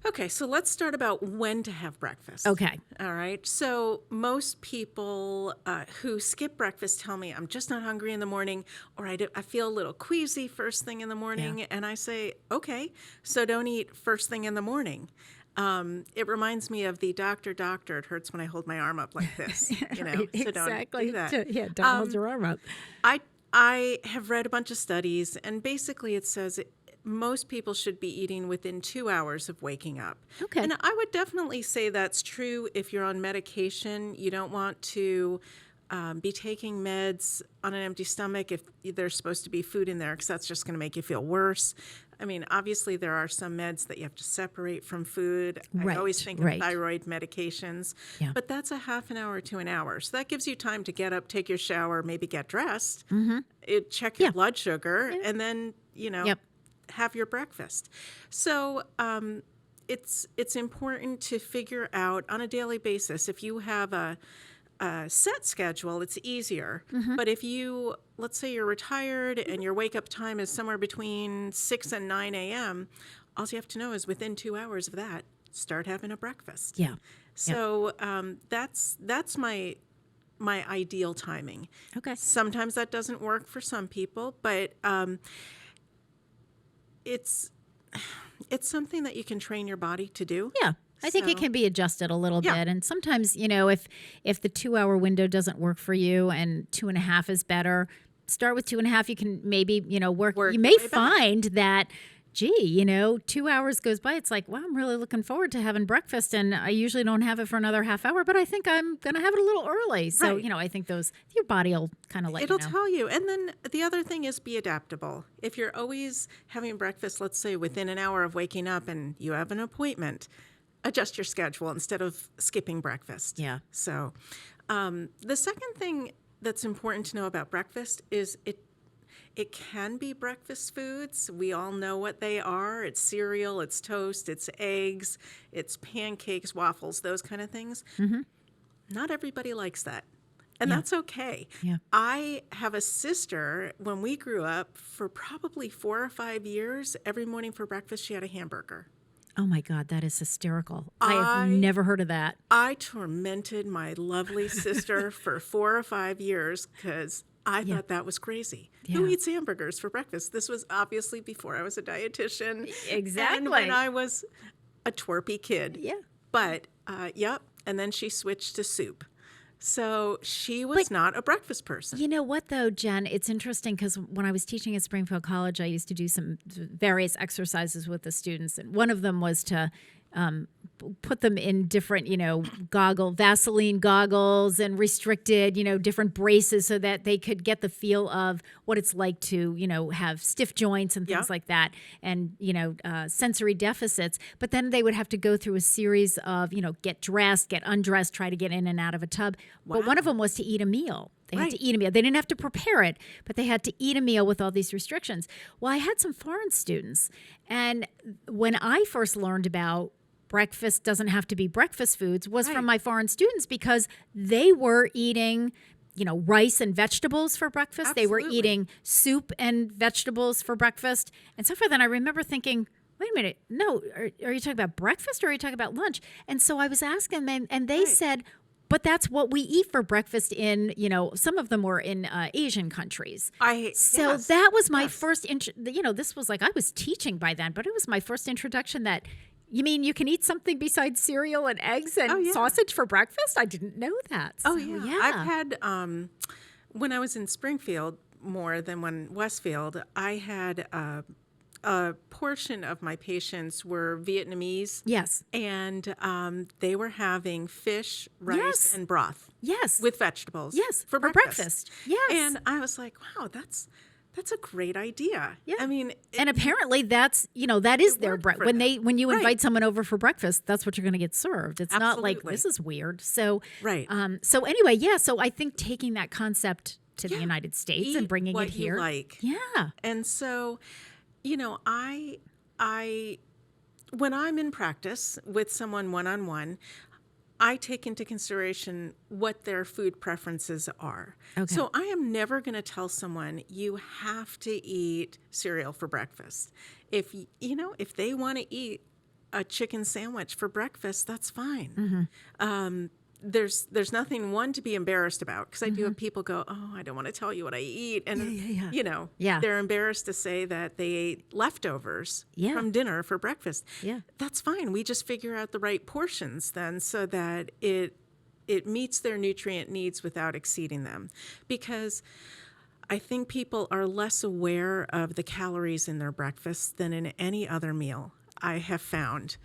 Okay, so let's start about when to have breakfast. Okay. All right. So most people who skip breakfast tell me, I'm just not hungry in the morning, or I feel a little queasy first thing in the morning. Yeah. And I say, okay, so don't eat first thing in the morning. It reminds me of the doctor, it hurts when I hold my arm up like this. Right, so exactly. Don't do that. Don't hold your arm up. I have read a bunch of studies, and basically it says most people should be eating within 2 hours of waking up. Okay. And I would definitely say that's true if you're on medication. You don't want to be taking meds on an empty stomach if there's supposed to be food in there, because that's just going to make you feel worse. I mean, obviously, there are some meds that you have to separate from food. I always think of thyroid medications, but that's a half an hour to an hour. So that gives you time to get up, take your shower, maybe get dressed, check your blood sugar, and then, have your breakfast. So it's important to figure out on a daily basis. If you have a set schedule, it's easier. But if let's say you're retired and your wake up time is somewhere between 6 and 9 a.m., all you have to know is within 2 hours of that, start having a breakfast. Yeah. So that's my ideal timing. Okay. Sometimes that doesn't work for some people, but it's something that you can train your body to do. Yeah. I think it can be adjusted a little bit. And sometimes, if the 2 hour window doesn't work for you and 2.5 is better, start with 2.5. You can maybe, work. You may find that, 2 hours goes by. It's like, wow, I'm really looking forward to having breakfast. And I usually don't have it for another half hour, but I think I'm going to have it a little early. So, I think your body will kind of let you know. It'll tell you. And then the other thing is be adaptable. If you're always having breakfast, let's say within an hour of waking up and you have an appointment, adjust your schedule instead of skipping breakfast. Yeah. So the second thing that's important to know about breakfast is it can be breakfast foods. We all know what they are. It's cereal, it's toast, it's eggs, it's pancakes, waffles, those kind of things. Not everybody likes that. And that's okay. Yeah. I have a sister, when we grew up, for probably 4 or 5 years, every morning for breakfast she had a hamburger. Oh my God, that is hysterical. I have never heard of that. I tormented my lovely sister for 4 or 5 years because I thought that was crazy. Yeah. Who eats hamburgers for breakfast? This was obviously before I was a dietitian. Exactly. And when I was a twerpy kid. Yeah. But, and then she switched to soup. So she was not a breakfast person. You know what, though, Jen? It's interesting because when I was teaching at Springfield College, I used to do some various exercises with the students. And one of them was to put them in different, Vaseline goggles and restricted, different braces so that they could get the feel of what it's like to, have stiff joints and things like that and, sensory deficits. But then they would have to go through a series of, get dressed, get undressed, try to get in and out of a tub. Wow. But one of them was to eat a meal. They had to eat a meal. They didn't have to prepare it, but they had to eat a meal with all these restrictions. Well, I had some foreign students, and when I first learned about breakfast doesn't have to be breakfast foods was from my foreign students because they were eating, rice and vegetables for breakfast. Absolutely. They were eating soup and vegetables for breakfast and so forth. And I remember thinking, wait a minute, no, are you talking about breakfast or are you talking about lunch? And so I was asking them, and they said, but that's what we eat for breakfast in, some of them were in Asian countries. That was my first, this was like, I was teaching by then, but it was my first introduction that, you mean you can eat something besides cereal and eggs and sausage for breakfast? I didn't know that. So, I've had, when I was in Springfield more than when Westfield, I had a portion of my patients were Vietnamese. Yes. And they were having fish, rice, and broth. Yes. With vegetables. Yes. For breakfast. Yes. And I was like, wow, that's a great idea. Yeah. I mean, and apparently that's, that is their breakfast. When you invite someone over for breakfast, that's what you're going to get served. It's not like, this is weird. So, so anyway, so I think taking that concept to the United States and bringing it here. You like. Yeah. And so, I when I'm in practice with someone one-on-one, I take into consideration what their food preferences are. Okay. So I am never going to tell someone you have to eat cereal for breakfast. If they want to eat a chicken sandwich for breakfast, that's fine. Mm-hmm. There's nothing to be embarrassed about, because I do have people go, oh, I don't want to tell you what I eat, and they're embarrassed to say that they ate leftovers from dinner for breakfast. Yeah, that's fine. We just figure out the right portions then, so that it meets their nutrient needs without exceeding them, because I think people are less aware of the calories in their breakfast than in any other meal, I have found.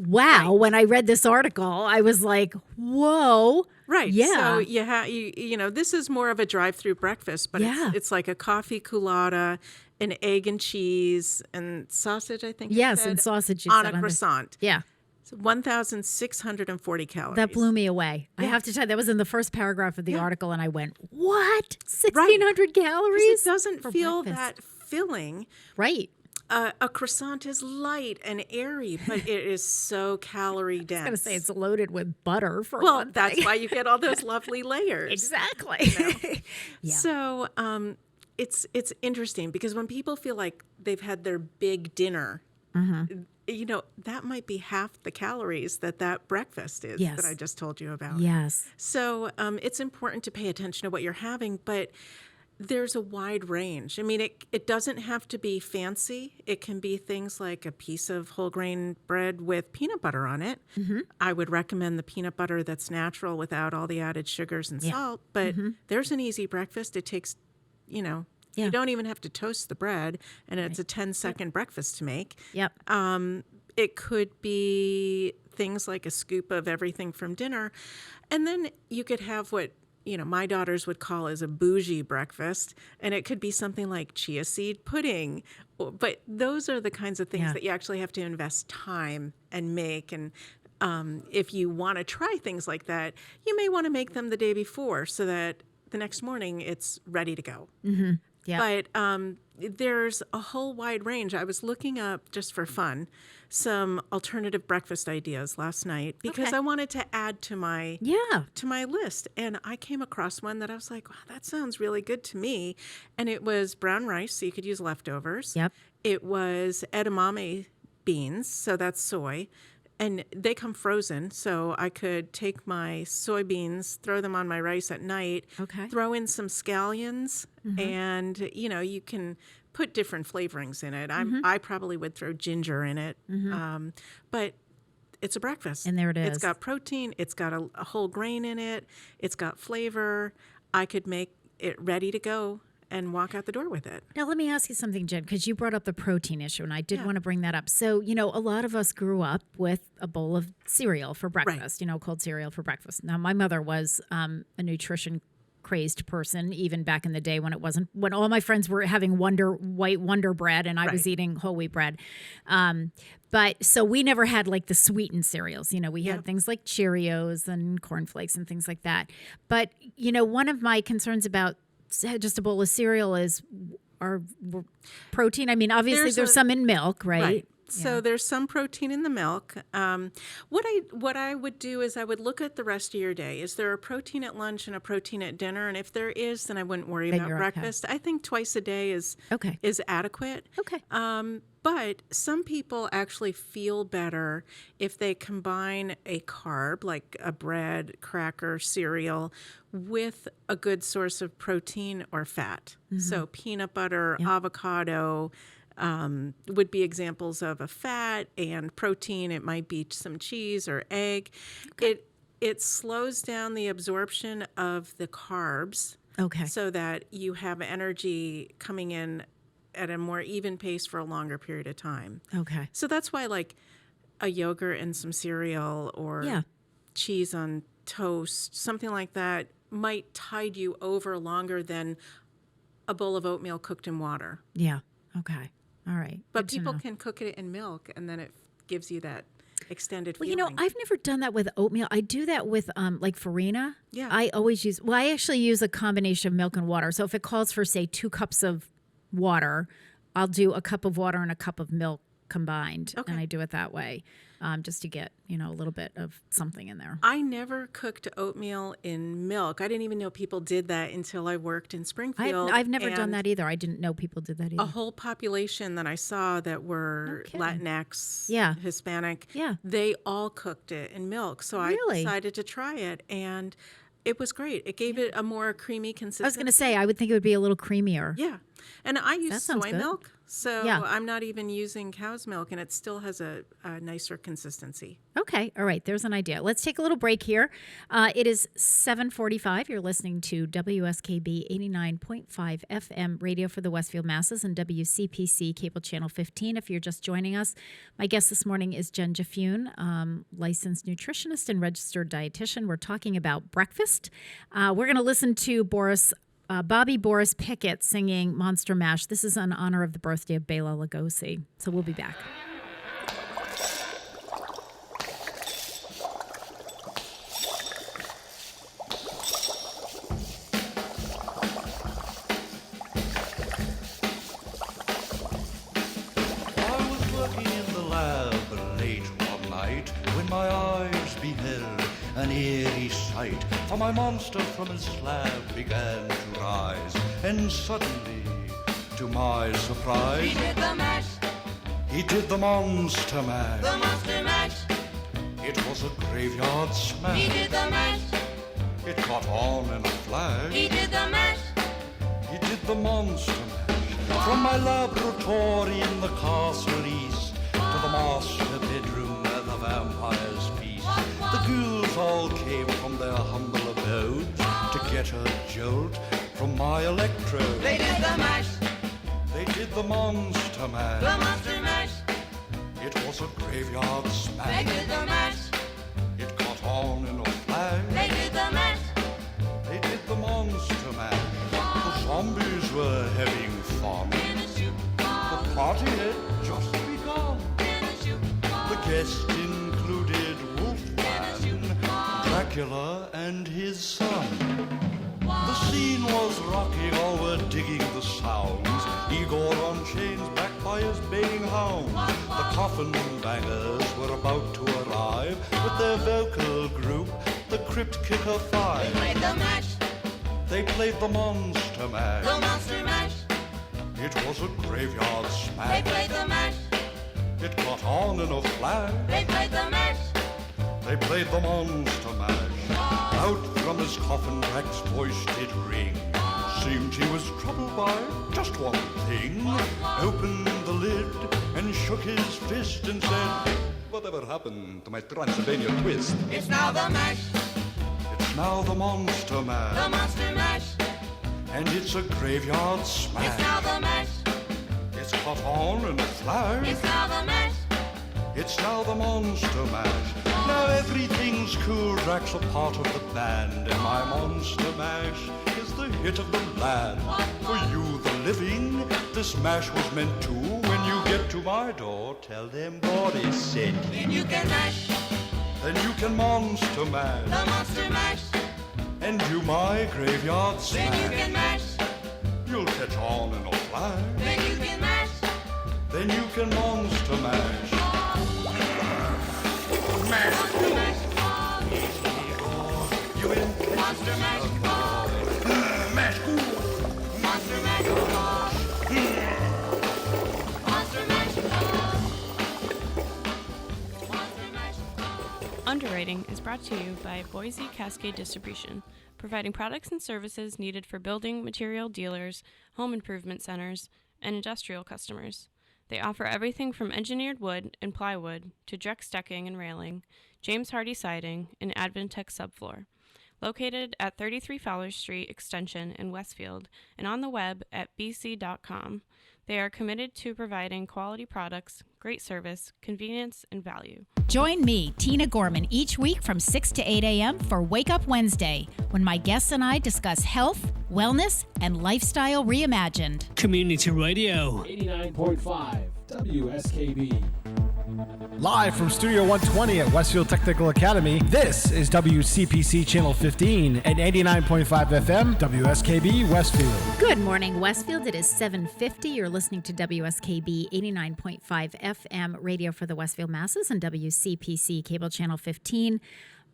Wow. When I read this article, I was like, whoa. Right. Yeah. So this is more of a drive-through breakfast, but it's like a coffee culotta, an egg and cheese, and sausage, I think. Yes, and sausage. On a croissant. Yeah. So 1,640 calories. That blew me away. I have to tell you, that was in the first paragraph of the article, and I went, what? 1,600 calories? It doesn't feel that filling. Right. A croissant is light and airy, but it is so calorie dense. I was going to say it's loaded with butter for well, one thing. That's why you get all those lovely layers. Exactly. So it's interesting, because when people feel like they've had their big dinner, that might be half the calories that breakfast is that I just told you about. Yes. So it's important to pay attention to what you're having, but there's a wide range. I mean, it doesn't have to be fancy. It can be things like a piece of whole grain bread with peanut butter on it. Mm-hmm. I would recommend the peanut butter that's natural without all the added sugars and salt. But there's an easy breakfast. It takes, you don't even have to toast the bread, and it's a 10-second breakfast to make. Yep. It could be things like a scoop of everything from dinner. And then you could have what my daughters would call as a bougie breakfast, and it could be something like chia seed pudding. But those are the kinds of things that you actually have to invest time and make. And if you want to try things like that, you may want to make them the day before so that the next morning it's ready to go. Mm-hmm. Yeah. But there's a whole wide range. I was looking up, just for fun, some alternative breakfast ideas last night, because I wanted to add to my list. And I came across one that I was like, wow, that sounds really good to me. And it was brown rice, so you could use leftovers. Yep. It was edamame beans, so that's soy. And they come frozen, so I could take my soybeans, throw them on my rice at night, throw in some scallions, and, you can put different flavorings in it. I probably would throw ginger in it, but it's a breakfast. And there it is. It's got protein. It's got a whole grain in it. It's got flavor. I could make it ready to go and walk out the door with it. Now, let me ask you something, Jen, because you brought up the protein issue, and I did want to bring that up. So, a lot of us grew up with a bowl of cereal for breakfast, cold cereal for breakfast. Now, my mother was a nutrition crazed person, even back in the day when all my friends were having white Wonder bread and I was eating whole wheat bread. But so we never had like the sweetened cereals. We had things like Cheerios and cornflakes and things like that. But, one of my concerns about just a bowl of cereal is our protein. I mean, obviously there's some in milk, right? Right. So there's some protein in the milk. What I would do is I would look at the rest of your day. Is there a protein at lunch and a protein at dinner? And if there is, then I wouldn't worry about breakfast. I think twice a day is adequate. Okay. But some people actually feel better if they combine a carb, like a bread, cracker, cereal, with a good source of protein or fat. Mm-hmm. So peanut butter, avocado, would be examples of a fat, and protein. It might be some cheese or egg. Okay. It slows down the absorption of the carbs. Okay. So that you have energy coming in at a more even pace for a longer period of time. Okay. So that's why like a yogurt and some cereal or cheese on toast, something like that might tide you over longer than a bowl of oatmeal cooked in water. Yeah. Okay. All right. But people can cook it in milk, and then it gives you that extended feeling. I've never done that with oatmeal. I do that with like farina. Yeah. I always I actually use a combination of milk and water. So if it calls for, say, 2 cups of water, I'll do a cup of water and a cup of milk combined. Okay. And I do it that way just to get, a little bit of something in there. I never cooked oatmeal in milk. I didn't even know people did that until I worked in Springfield. I've never done that either. I didn't know people did that either. A whole population that I saw that were Latinx, Hispanic, they all cooked it in milk. So I decided to try it, and it was great. It gave it a more creamy consistency. I was going to say, I would think it would be a little creamier. Yeah. And I use soy milk, so Yeah. I'm not even using cow's milk, and it still has a nicer consistency. Okay. All right. There's an idea. Let's take a little break here. It is 7:45. You're listening to WSKB 89.5 FM radio for the Westfield Masses and WCPC cable channel 15. If you're just joining us, my guest this morning is Jen Jaffune, licensed nutritionist and registered dietitian. We're talking about breakfast. We're going to listen to Bobby Boris Pickett singing Monster Mash. This is in honor of the birthday of Bela Lugosi. So we'll be back. I was working in the lab late one night when my eyes beheld an eerie sight, for my monster from his slab began to rise, and suddenly, to my surprise, He did the mash. He did the monster mash. The monster mash. It was a graveyard smash. He did the mash. It caught on in a flash. He did the mash. He did the monster mash. From my laboratory in the castle east to the master bedroom where the vampires feast, the ghouls all came from their humble abodes to get a jolt from my electrode. They did the mash. They did the monster mash. The monster mash. It was a graveyard smash. They did the mash. It caught on in a flash. They did the mash. They did the monster mash. The zombies were having fun. The party had just begun. The guests included Wolfman, Dracula, and his son. The scene was rocking, all were digging the sounds. Igor on chains, backed by his baying hounds. The coffin bangers were about to arrive with their vocal group, the Crypt Kicker Five. They played the mash. They played the monster mash. The monster mash. It was a graveyard smash. They played the mash. It caught on in a flash. They played the mash. They played the monster mash. Out from his coffin, Drac's voice did ring. Seemed he was troubled by just one thing. Opened the lid and shook his fist and said, "Whatever happened to my Transylvania twist?" It's now the mash. It's now the monster mash. The monster mash. and it's a graveyard smash. It's now the mash. It's caught on in a flash. It's now the mash. It's now the Monster Mash. Now everything's cool. Drax a part of the band, and my Monster Mash is the hit of the land. For you, the living, this mash was meant to. When you get to my door, tell them what is said. Then you can mash. Then you can Monster Mash. The Monster Mash. And do my graveyard smash. Then you can mash. You'll catch on in a flash. Then you can mash. Then you can Monster Mash. Monster Mash. You in Monster Mash. Mash. Monster Mash. Monster Mash. Underwriting is brought to you by Boise Cascade Distribution, providing products and services needed for building material dealers, home improvement centers, and industrial customers. They offer everything from engineered wood and plywood to Drex decking and railing, James Hardy siding, and Advantech subfloor. Located at 33 Fowler Street Extension in Westfield and on the web at bc.com, they are committed to providing quality products, great service, convenience, and value. Join me, Tina Gorman, each week from 6 to 8 a.m. for Wake Up Wednesday, when my guests and I discuss health, wellness, and lifestyle reimagined. Community Radio. 89.5 WSKB. Live from Studio 120 at Westfield Technical Academy, this is WCPC Channel 15 and 89.5 FM, WSKB Westfield. Good morning, Westfield. It is 7:50. You're listening to WSKB 89.5 FM radio for the Westfield masses and WCPC Cable Channel 15.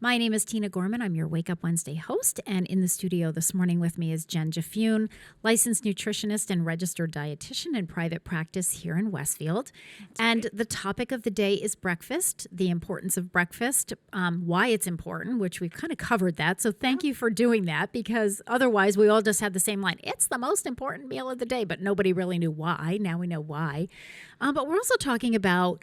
My name is Tina Gorman. I'm your Wake Up Wednesday host, and in the studio this morning with me is Jen Jaffune, licensed nutritionist and registered dietitian in private practice here in Westfield. And the topic of the day is breakfast, the importance of breakfast, why it's important, which we've kind of covered that. So thank you for doing that, because otherwise we all just had the same line. It's the most important meal of the day, but nobody really knew why. Now we know why. But we're also talking about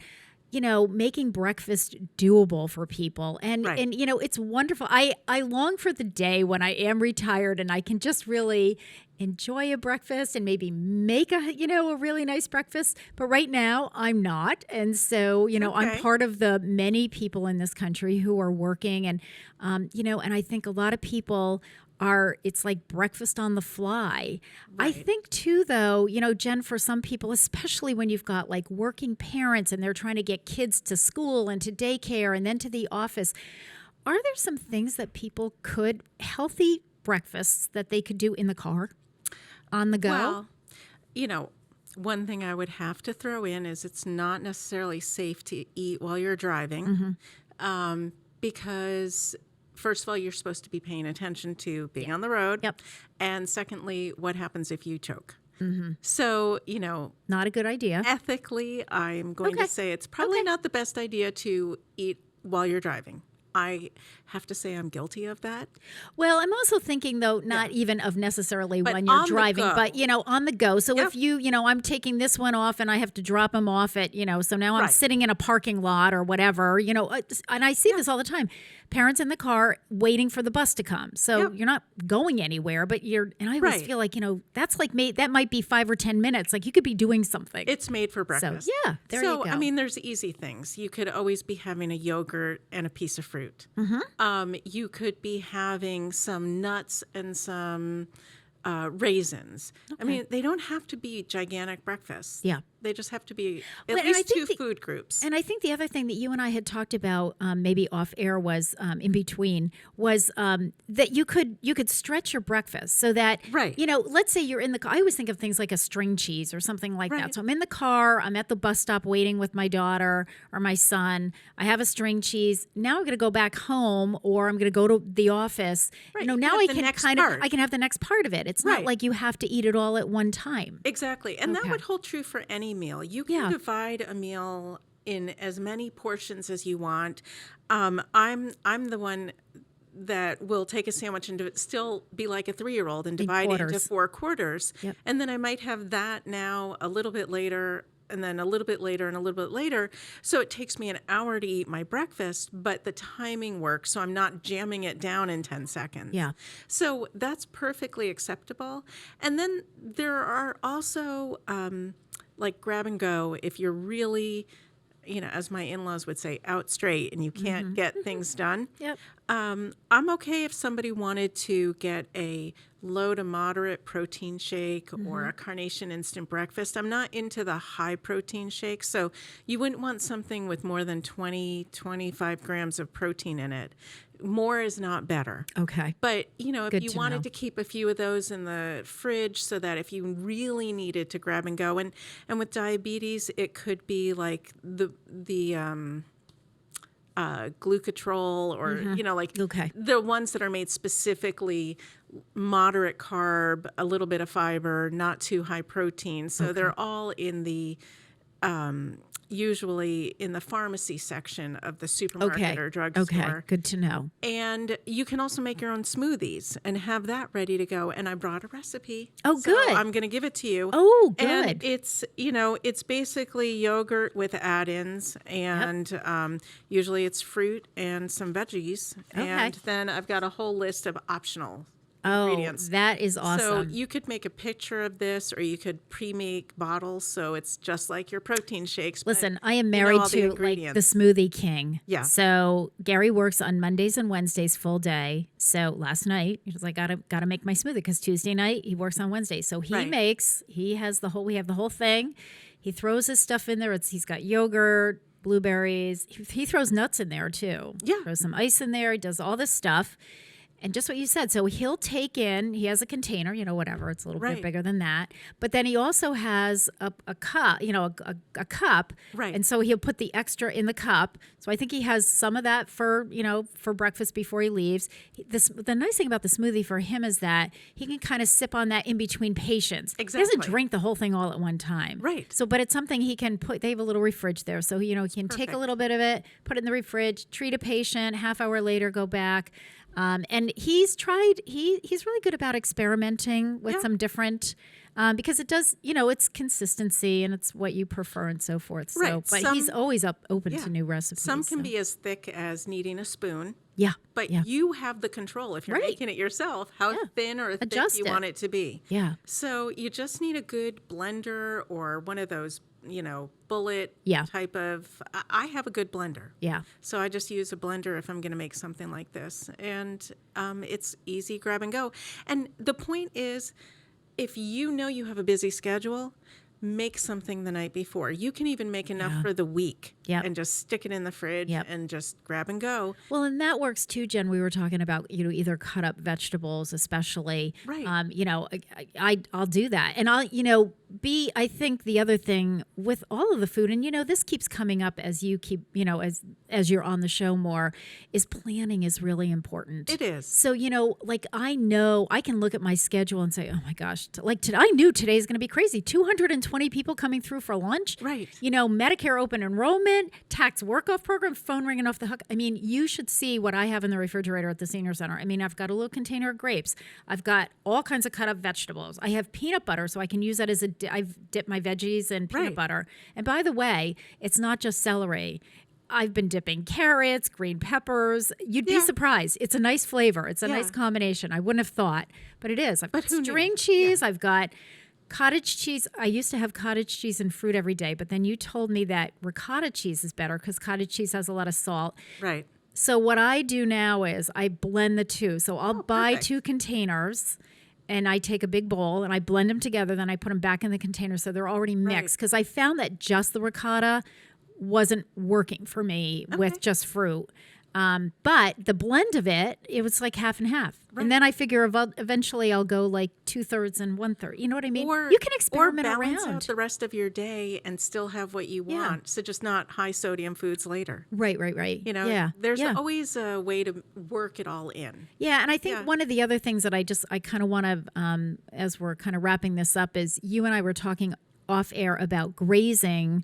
making breakfast doable for people. And, and it's wonderful. I long for the day when I am retired and I can just really enjoy a breakfast and maybe make a really nice breakfast. But right now I'm not. And so, I'm part of the many people in this country who are working and, and I think a lot of people it's like breakfast on the fly. Right. I think too, though, Jen, for some people, especially when you've got like working parents and they're trying to get kids to school and to daycare and then to the office, are there some things that people healthy breakfasts that they could do in the car, on the go? Well, one thing I would have to throw in is it's not necessarily safe to eat while you're driving, because first of all, you're supposed to be paying attention to being on the road. Yep. And secondly, what happens if you choke? Mm-hmm. So, not a good idea. Ethically, I'm going to say it's probably not the best idea to eat while you're driving. I have to say I'm guilty of that. Well, I'm also thinking, though, not even of necessarily when you're driving, but, on the go. So if I'm taking this one off and I have to drop him off at, so now I'm sitting in a parking lot or whatever, and I see this all the time. Parents in the car waiting for the bus to come. So you're not going anywhere, but and I always feel like, that's like that might be 5 or 10 minutes. Like you could be doing something. It's made for breakfast. So, there you go. There's easy things. You could always be having a yogurt and a piece of fruit. Mm-hmm. You could be having some nuts and some raisins. Okay. They don't have to be gigantic breakfasts. Yeah. They just have to be at least two food groups. And I think the other thing that you and I had talked about, maybe off air, was in between, was that you could stretch your breakfast so that, let's say you're in the car. I always think of things like a string cheese or something like that. So I'm in the car, I'm at the bus stop waiting with my daughter or my son. I have a string cheese. Now I'm going to go back home, or I'm going to go to the office. Now I can I can have the next part of it. It's not like you have to eat it all at one time. Exactly. And that would hold true for any meal. You can divide a meal in as many portions as you want. I'm the one that will take a sandwich and still be like a 3-year-old and divide it into 4 quarters. Yep. And then I might have that now a little bit later and then a little bit later and a little bit later. So it takes me an hour to eat my breakfast, but the timing works, so I'm not jamming it down in 10 seconds. Yeah. So that's perfectly acceptable. And then there are also like grab and go if you're really, as my in-laws would say, out straight and you can't get things done. Yep. I'm okay if somebody wanted to get a low to moderate protein shake or a Carnation instant breakfast. I'm not into the high protein shakes, so you wouldn't want something with more than 25 grams of protein in it. More is not better. Okay. But, if Good you to wanted know. to keep a few of those in the fridge so that if you really needed to grab and go, and with diabetes, it could be like the glucotrol or, like the ones that are made specifically moderate carb, a little bit of fiber, not too high protein. So they're all in the usually in the pharmacy section of the supermarket or drugstore. Okay, good to know. And you can also make your own smoothies and have that ready to go. And I brought a recipe. Oh, so good. I'm going to give it to you. Oh, good. And it's, it's basically yogurt with add-ins. And usually it's fruit and some veggies. Okay. And then I've got a whole list of optional ingredients. That is awesome. So you could make a picture of this, or you could pre-make bottles, so it's just like your protein shakes. Listen, I am married to like the smoothie king. Yeah. So Gary works on Mondays and Wednesdays full day. So last night he was like, gotta make my smoothie because Tuesday night he works on Wednesday. So he we have the whole thing. He throws his stuff in there. He's got yogurt, blueberries. He throws nuts in there too. Yeah. Throws some ice in there. He does all this stuff. And just what you said, so he has a container, whatever, it's a little bit bigger than that. But then he also has a cup, a cup. Right. And so he'll put the extra in the cup. So I think he has some of that for breakfast before he leaves. The nice thing about the smoothie for him is that he can kind of sip on that in between patients. Exactly. He doesn't drink the whole thing all at one time. Right. So, but it's something he can put, they have a little refridge there. So, he can take a little bit of it, put it in the refridge, treat a patient, half hour later, go back. And he's really good about experimenting with some different, because it does, it's consistency and it's what you prefer and so forth. So, Right. but he's always open to new recipes. Some can be as thick as needing a spoon. Yeah. But you have the control if you're making it yourself, how thin or thick you want it to be. Yeah. So you just need a good blender or one of those, bullet type of. I have a good blender. Yeah. So I just use a blender if I'm going to make something like this. And it's easy grab and go. And the point is, if you know you have a busy schedule, make something the night before. You can even make enough for the week and just stick it in the fridge and just grab and go. Well, and that works too, Jen. We were talking about, either cut up vegetables, especially. Right. I'll do that. And I think the other thing with all of the food, and this keeps coming up as you keep, as you're on the show more, is planning is really important. It is. So, I know I can look at my schedule and say, oh my gosh, I knew today's going to be crazy. 220 people coming through for lunch. Right. Medicare open enrollment, tax work-off program, phone ringing off the hook. I mean, you should see what I have in the refrigerator at the senior center. I mean, I've got a little container of grapes. I've got all kinds of cut up vegetables. I have peanut butter, so I can use that as I've dipped my veggies in peanut butter. And by the way, it's not just celery. I've been dipping carrots, green peppers. You'd be surprised. It's a nice flavor. It's a nice combination. I wouldn't have thought, but it is. I've got string cheese. I've got cottage cheese. I used to have cottage cheese and fruit every day, but then you told me that ricotta cheese is better because cottage cheese has a lot of salt. Right. So what I do now is I blend the two. So I'll buy 2 containers and I take a big bowl and I blend them together. Then I put them back in the container so they're already mixed because I found that just the ricotta wasn't working for me with just fruit. But the blend of it was like half and half. Right. And then I figure eventually I'll go like 2/3 and 1/3. You know what I mean? Or you can experiment or balance around out the rest of your day and still have what you want. So just not high sodium foods later. Right. There's always a way to work it all in. Yeah, and I think one of the other things that I kind of want to, as we're kind of wrapping this up, is you and I were talking off air about grazing.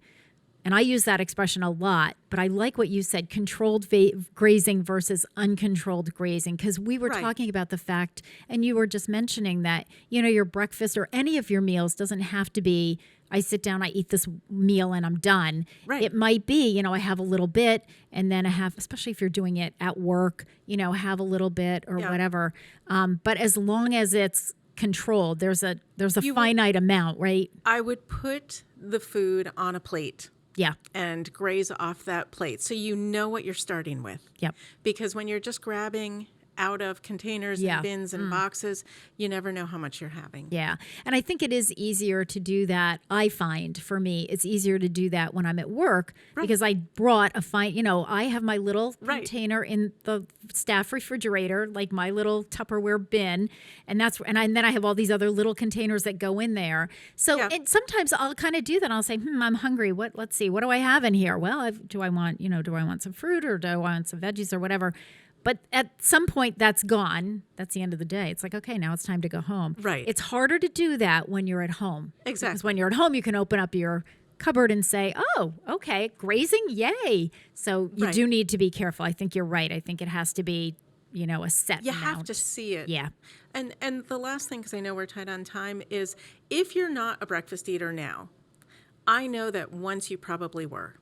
And I use that expression a lot, but I like what you said, controlled grazing versus uncontrolled grazing, because we were talking about the fact, and you were just mentioning that, your breakfast or any of your meals doesn't have to be I sit down, I eat this meal, and I'm done. Right. It might be, I have a little bit, and then I have, especially if you're doing it at work, have a little bit or whatever. But as long as it's controlled, there's a finite amount, right? I would put the food on a plate. Yeah. And graze off that plate so you know what you're starting with. Yep. Because when you're just grabbing out of containers and bins and boxes, you never know how much you're having. Yeah. And I think it is easier to do that. I find for me, it's easier to do that when I'm at work because I brought I have my little container in the staff refrigerator, like my little Tupperware bin. And then I have all these other little containers that go in there. So and sometimes I'll kind of do that. I'll say, I'm hungry. Let's see, what do I have in here? Well, do I want some fruit or do I want some veggies or whatever? But at some point, that's gone. That's the end of the day. It's like, okay, now it's time to go home. Right. It's harder to do that when you're at home. Exactly. Because when you're at home, you can open up your cupboard and say, oh, okay, grazing, yay. So you do need to be careful. I think you're right. I think it has to be, a set You amount. have to see it. Yeah. And the last thing, because I know we're tight on time, is if you're not a breakfast eater now, I know that once you probably were.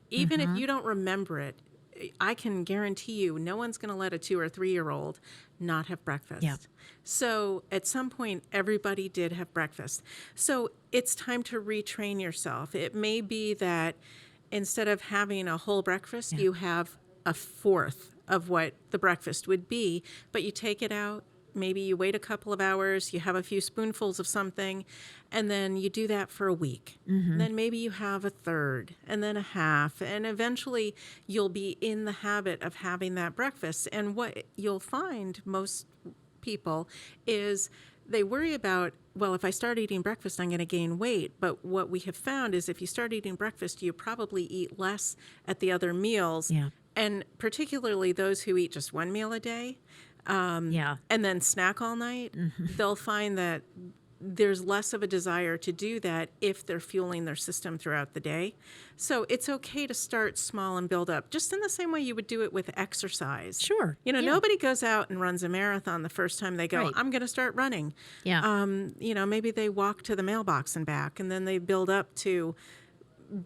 Even if you don't remember it, I can guarantee you no one's going to let a 2 or 3-year-old not have breakfast. Yeah. So at some point, everybody did have breakfast. So it's time to retrain yourself. It may be that instead of having a whole breakfast, you have a fourth of what the breakfast would be, but you take it out. Maybe you wait a couple of hours, you have a few spoonfuls of something, and then you do that for a week. Then maybe you have a third, and then a half, and eventually you'll be in the habit of having that breakfast. And what you'll find, most people, is they worry about, well, if I start eating breakfast, I'm going to gain weight. But what we have found is if you start eating breakfast, you probably eat less at the other meals. Yeah. And particularly those who eat just one meal a day. And then snack all night, they'll find that there's less of a desire to do that if they're fueling their system throughout the day. So it's okay to start small and build up, just in the same way you would do it with exercise. Sure. Nobody goes out and runs a marathon the first time they go, I'm going to start running. Yeah. Maybe they walk to the mailbox and back, and then they build up to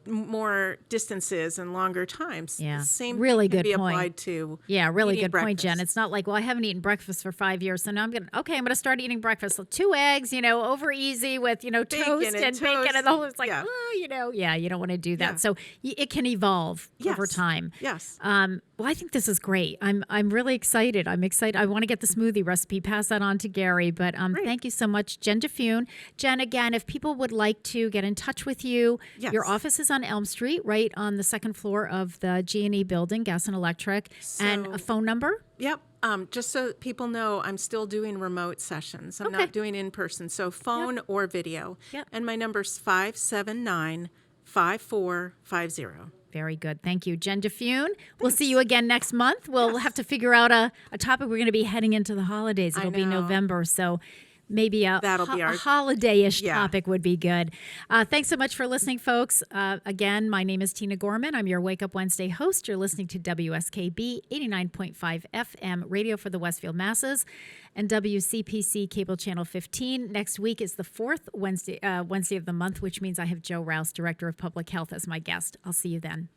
more distances and longer times. Yeah. Same really thing good can be point. applied to really eating good point, Jen. breakfast. It's not like, well, I haven't eaten breakfast for 5 years, so now I'm going to start eating breakfast. So 2 eggs, over easy with, toast and bacon and the whole, it's like, you don't want to do that. Yeah. So it can evolve over time. Yes. Well, I think this is great. I'm really excited. I'm excited. I want to get the smoothie recipe, pass that on to Gary. But thank you so much, Jen DeFune. Jen, again, if people would like to get in touch with you, your office is on Elm Street, right on the second floor of the G&E building, Gas and Electric, and a phone number? Yep. Just so that people know, I'm still doing remote sessions. I'm not doing in person. So phone or video. Yep. And my number's 579-5450. Very good. Thank you, Jen DeFune. We'll see you again next month. We'll have to figure out a topic. We're going to be heading into the holidays. It'll be November, so maybe a holiday-ish topic would be good. Thanks so much for listening, folks. Again, my name is Tina Gorman. I'm your Wake Up Wednesday host. You're listening to WSKB 89.5 FM, radio for the Westfield masses, and WCPC Cable Channel 15. Next week is the fourth Wednesday of the month, which means I have Joe Rouse, Director of Public Health, as my guest. I'll see you then.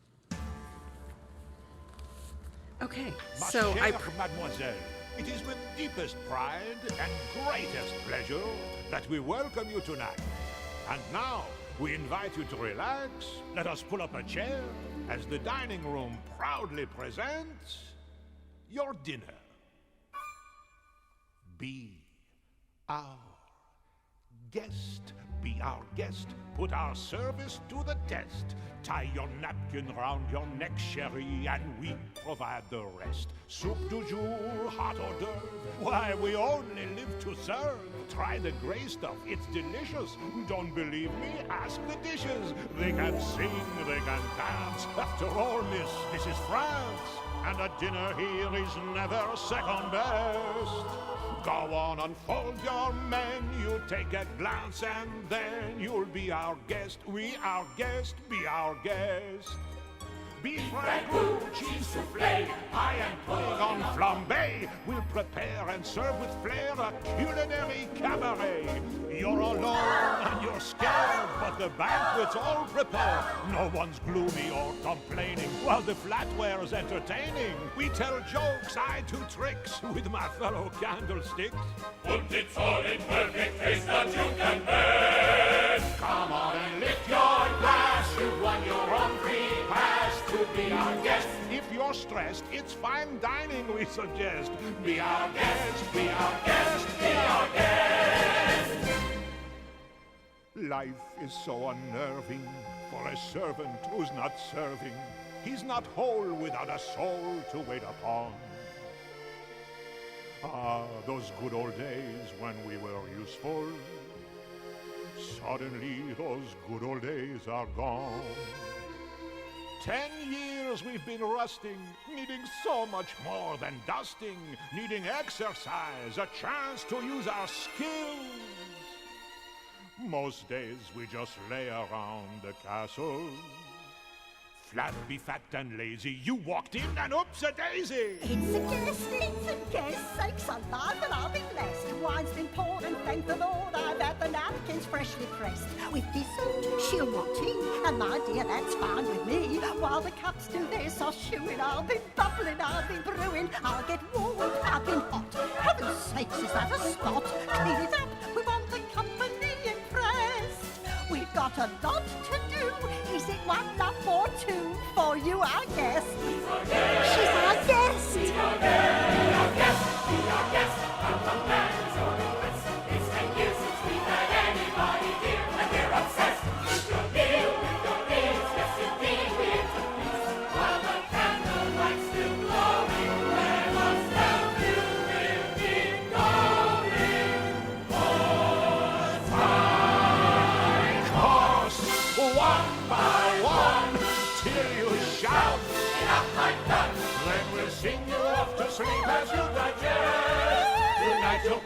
Okay, Mademoiselle, it is with deepest pride and greatest pleasure that we welcome you tonight. And now, we invite you to relax. Let us pull up a chair as the dining room proudly presents your dinner. Be our guest. Be our guest. Put our service to the test. Tie your napkin round your neck, chérie, and we provide the rest. Soup du jour, hot hors d'oeuvre. Why, we only live to serve. Try the gray stuff, it's delicious. Don't believe me? Ask the dishes. They can sing, they can dance. After all, miss, this is France. And a dinner here is never second best. Go on, unfold your menu, take a glance, and then you'll be our guest. We our guest, be our guest. Beef ragout, cheese soufflé, pie and pudding on flambe. We'll prepare and serve with flair a culinary cabaret. You're alone and you're scared, but the banquet's all prepared. No one's gloomy or complaining, while the flatware's entertaining. We tell jokes, I do tricks with my fellow candlesticks. Put it all in perfect taste that you can make. Come on and lift your glass. You've won your own free pass to be our guest. If you're stressed, it's fine dining we suggest. Be our guest, be our guest, be our guest. Life is so unnerving for a servant who's not serving. He's not whole without a soul to wait upon. Ah, those good old days when we were useful. Suddenly those good old days are gone. 10 years we've been rusting, needing so much more than dusting, needing exercise, a chance to use our skills. Most days we just lay around the castle. Flabby, fat and lazy, you walked in and oops-a-daisy! It's a guest, sakes alive and I'll be blessed. Wine's been poured and thank the Lord I've had the napkins freshly pressed. With dessert, she'll want tea, and my dear, that's fine with me. While the cups do their soft shoeing, I'll be bubbling, I'll be brewing, I'll get warm, I've been hot. Heaven's sakes, is that a spot? Clean it up, we want the company impressed. We've got a lot to do. Is it 1 up or 2 for you, our guest? She's our guest. She's our guest. Be our guest. Be our guest. Be our guest. From lands or the west. It's 10 years since we've had anybody here, and we're obsessed with your meal, with your meals. Yes, indeed, we're to please. While the candlelight's still glowing, let us tell you we'll keep going. More time. Course, one by one, till you shout. Enough, I'm done. Then we'll sing you off to sleep as you digest. Tonight you'll